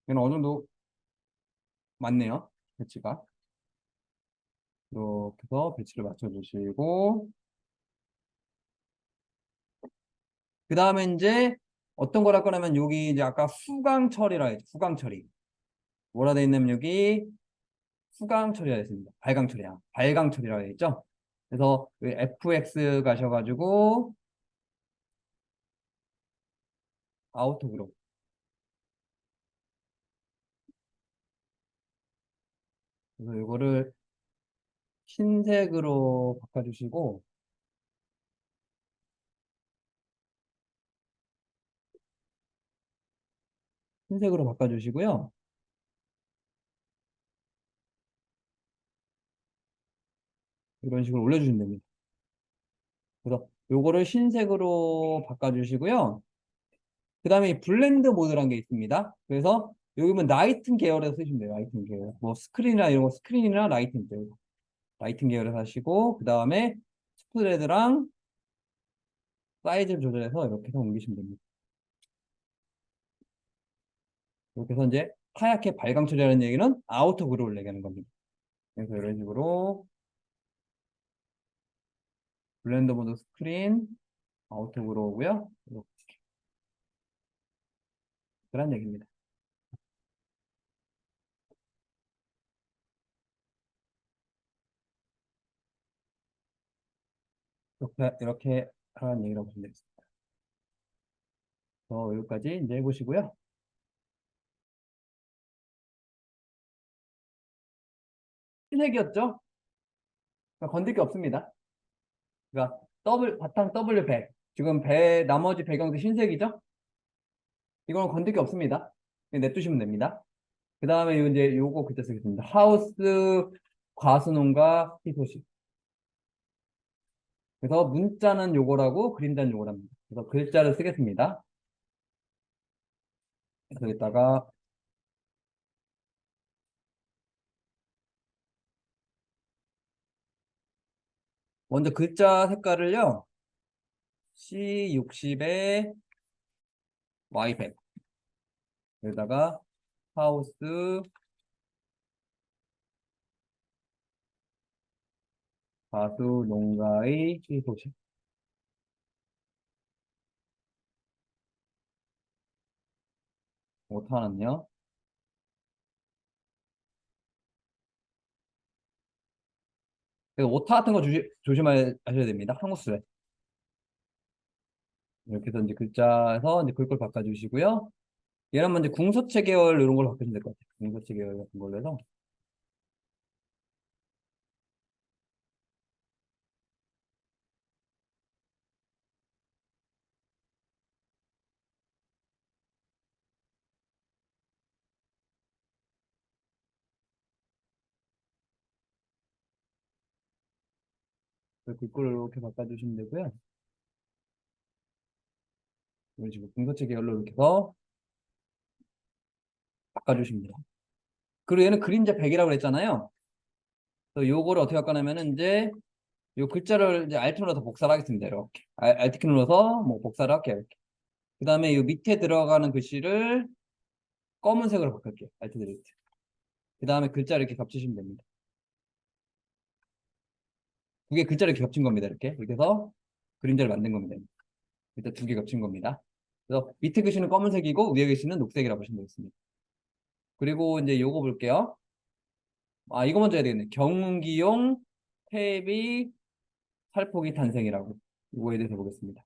얘는 어느 정도 맞네요. 배치가. 이렇게 해서 배치를 맞춰주시고 그 다음에 이제 어떤 거랄 거냐면 여기 이제 아까 후강 처리라 했죠. 후강 처리. 뭐라 돼 있냐면 여기 후강 처리라 했습니다. 발광 처리야. 발광 처리라고 했죠. 그래서 여기 FX 가셔가지고 아우토그룹. 그래서 이거를 흰색으로 바꿔주시고 흰색으로 바꿔주시고요. 이런 식으로 올려주시면 됩니다. 그래서 요거를 흰색으로 바꿔주시고요. 그 다음에 블렌드 모드라는 게 있습니다. 그래서 여기면 라이튼 계열에서 쓰시면 돼요. 라이튼 계열. 뭐 스크린이나 이런 거 스크린이나 라이튼 계열. 라이튼 계열에서 하시고 그 다음에 스프레드랑 사이즈를 조절해서 이렇게 해서 옮기시면 됩니다. 이렇게 해서 이제 하얗게 발광 처리하는 얘기는 아우터 그룹을 얘기하는 겁니다. 그래서 이런 식으로 블렌더 모드 스크린 아우터 그룹이고요. 이렇게 그런 얘기입니다. 이렇게 하는 얘기라고 보시면 되겠습니다. 여기까지 이제 해보시고요. 흰색이었죠? 그러니까 건들 게 없습니다. 그러니까 바탕 W100. 지금 나머지 배경도 흰색이죠? 이거는 건들 게 없습니다. 그냥 냅두시면 됩니다. 그 다음에 이제 요거 글자 쓰겠습니다. 하우스 과수농가 희소식. 그래서 문자는 요거라고 그림자는 요거랍니다. 그래서 글자를 쓰겠습니다. 그래서 여기다가 먼저 글자 색깔을요. C60에 Y100. 여기다가 하우스 과수농가의 희소식. 오타는요. 그래서 오타 같은 거 조심하셔야 됩니다. 한국수에. 이렇게 해서 이제 글자에서 이제 글꼴 바꿔주시고요. 얘는 먼저 궁서체 계열 이런 걸로 바꾸시면 될 것 같아요. 궁서체 계열 같은 걸로 해서 그 글꼴을 이렇게 바꿔주시면 되고요. 이런 식으로 궁서체 계열로 이렇게 해서 바꿔주시면 돼요. 그리고 얘는 그림자 100이라고 그랬잖아요. 그래서 요거를 어떻게 할 거냐면은 이제 요 글자를 이제 Alt 눌러서 복사를 하겠습니다. 이렇게. Alt 키 눌러서 뭐 복사를 할게요. 이렇게. 그 다음에 요 밑에 들어가는 글씨를 검은색으로 바꿀게요. Alt 드래프트. 그 다음에 글자를 이렇게 겹치시면 됩니다. 두 개 글자를 이렇게 겹친 겁니다. 이렇게 해서 그림자를 만든 겁니다. 일단 두 개 겹친 겁니다. 그래서 밑에 글씨는 검은색이고 위에 글씨는 녹색이라고 보시면 되겠습니다. 그리고 이제 요거 볼게요. 이거 먼저 해야 되겠네. 경운기용 퇴비 살포기 탄생이라고. 이거에 대해서 보겠습니다.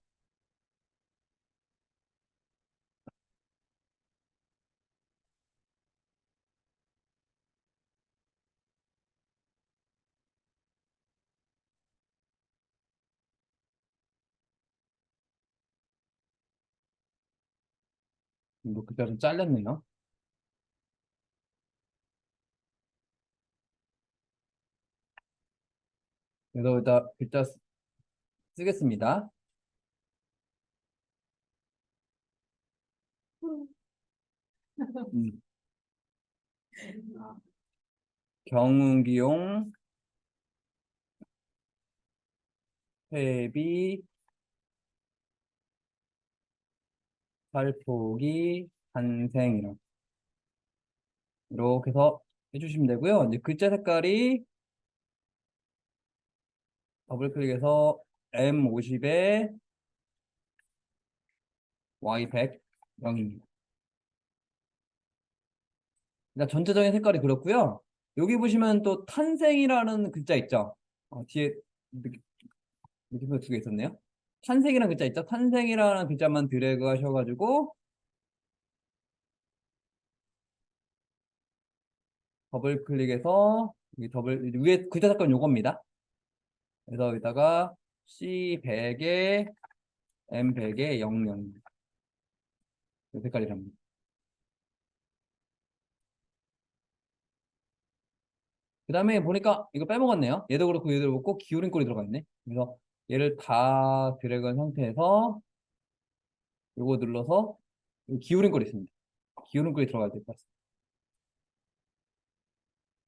이거 글자 좀 잘렸네요. 그래서 일단 글자 쓰겠습니다. 음, 경운기용, 회비, 살포기, 탄생이랑 이렇게 해서 해주시면 되고요. 이제 글자 색깔이 더블 클릭해서 M50에 Y100 0입니다. 일단 전체적인 색깔이 그렇고요. 여기 보시면 또 탄생이라는 글자 있죠. 뒤에 느낌표 두 개 있었네요. 탄생이라는 글자 있죠. 탄생이라는 글자만 드래그 하셔가지고 더블 클릭해서 이 더블 위에 글자 색깔 요겁니다. 그래서 여기다가 C100에 M100에 00 이 색깔이랍니다. 그 다음에 보니까 이거 빼먹었네요. 얘도 그렇고 얘도 그렇고 기울인 꼴이 들어가 있네. 그래서 얘를 다 드래그한 상태에서 요거 눌러서 기울인 꼴이 있습니다. 기울인 꼴이 들어가야 될 것 같습니다.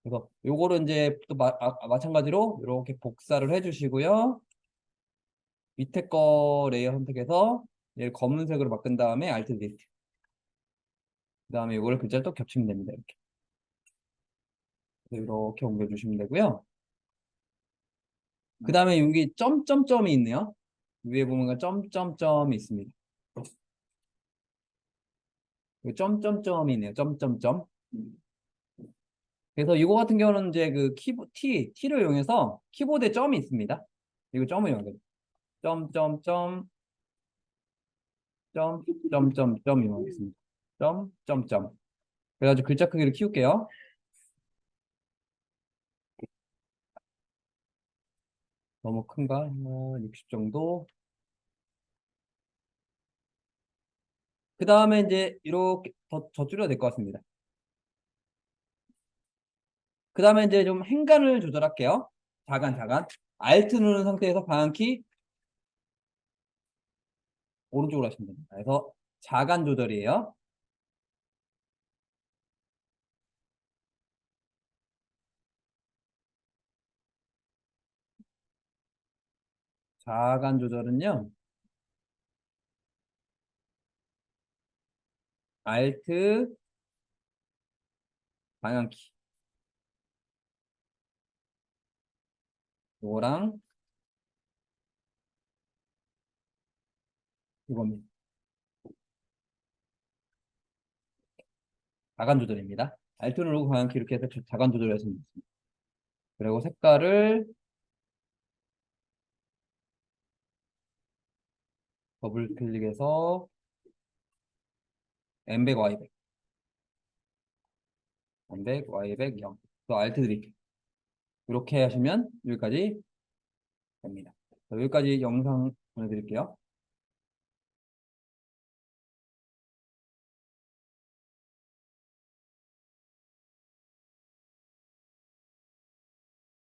그래서 요거를 이제 또 마찬가지로 이렇게 복사를 해주시고요. 밑에 거 레이어 선택해서 얘를 검은색으로 바꾼 다음에 Alt D. 그 다음에 이거를 글자를 또 겹치면 됩니다. 이렇게. 그래서 이렇게 옮겨주시면 되고요. 그 다음에 여기 점점점이 있네요. 위에 보면 점점점이 있습니다. 여기 점점점이 있네요. 점점점. 그래서 이거 같은 경우는 이제 그 T를 이용해서 키보드에 점이 있습니다. 이거 점을 이용해서 점점점 점점점 이용하겠습니다. 점점점. 그래가지고 글자 크기를 키울게요. 너무 큰가? 60 정도. 그 다음에 이제 이렇게 더 줄여도 될 것 같습니다. 그 다음에 이제 좀 행간을 조절할게요. 자간. Alt 누른 상태에서 방향키 오른쪽으로 하시면 됩니다. 그래서 자간 조절이에요. 자간 조절은요. Alt 방향키 이거랑 이겁니다. 자간 조절입니다. Alt 누르고 방향키 이렇게 해서 자간 조절하시면 됩니다. 그리고 색깔을 더블 클릭해서 M100, Y100, M100, Y100, 0. 또 Alt 드릴게요. 이렇게 하시면 여기까지 됩니다. 여기까지 영상 보내드릴게요.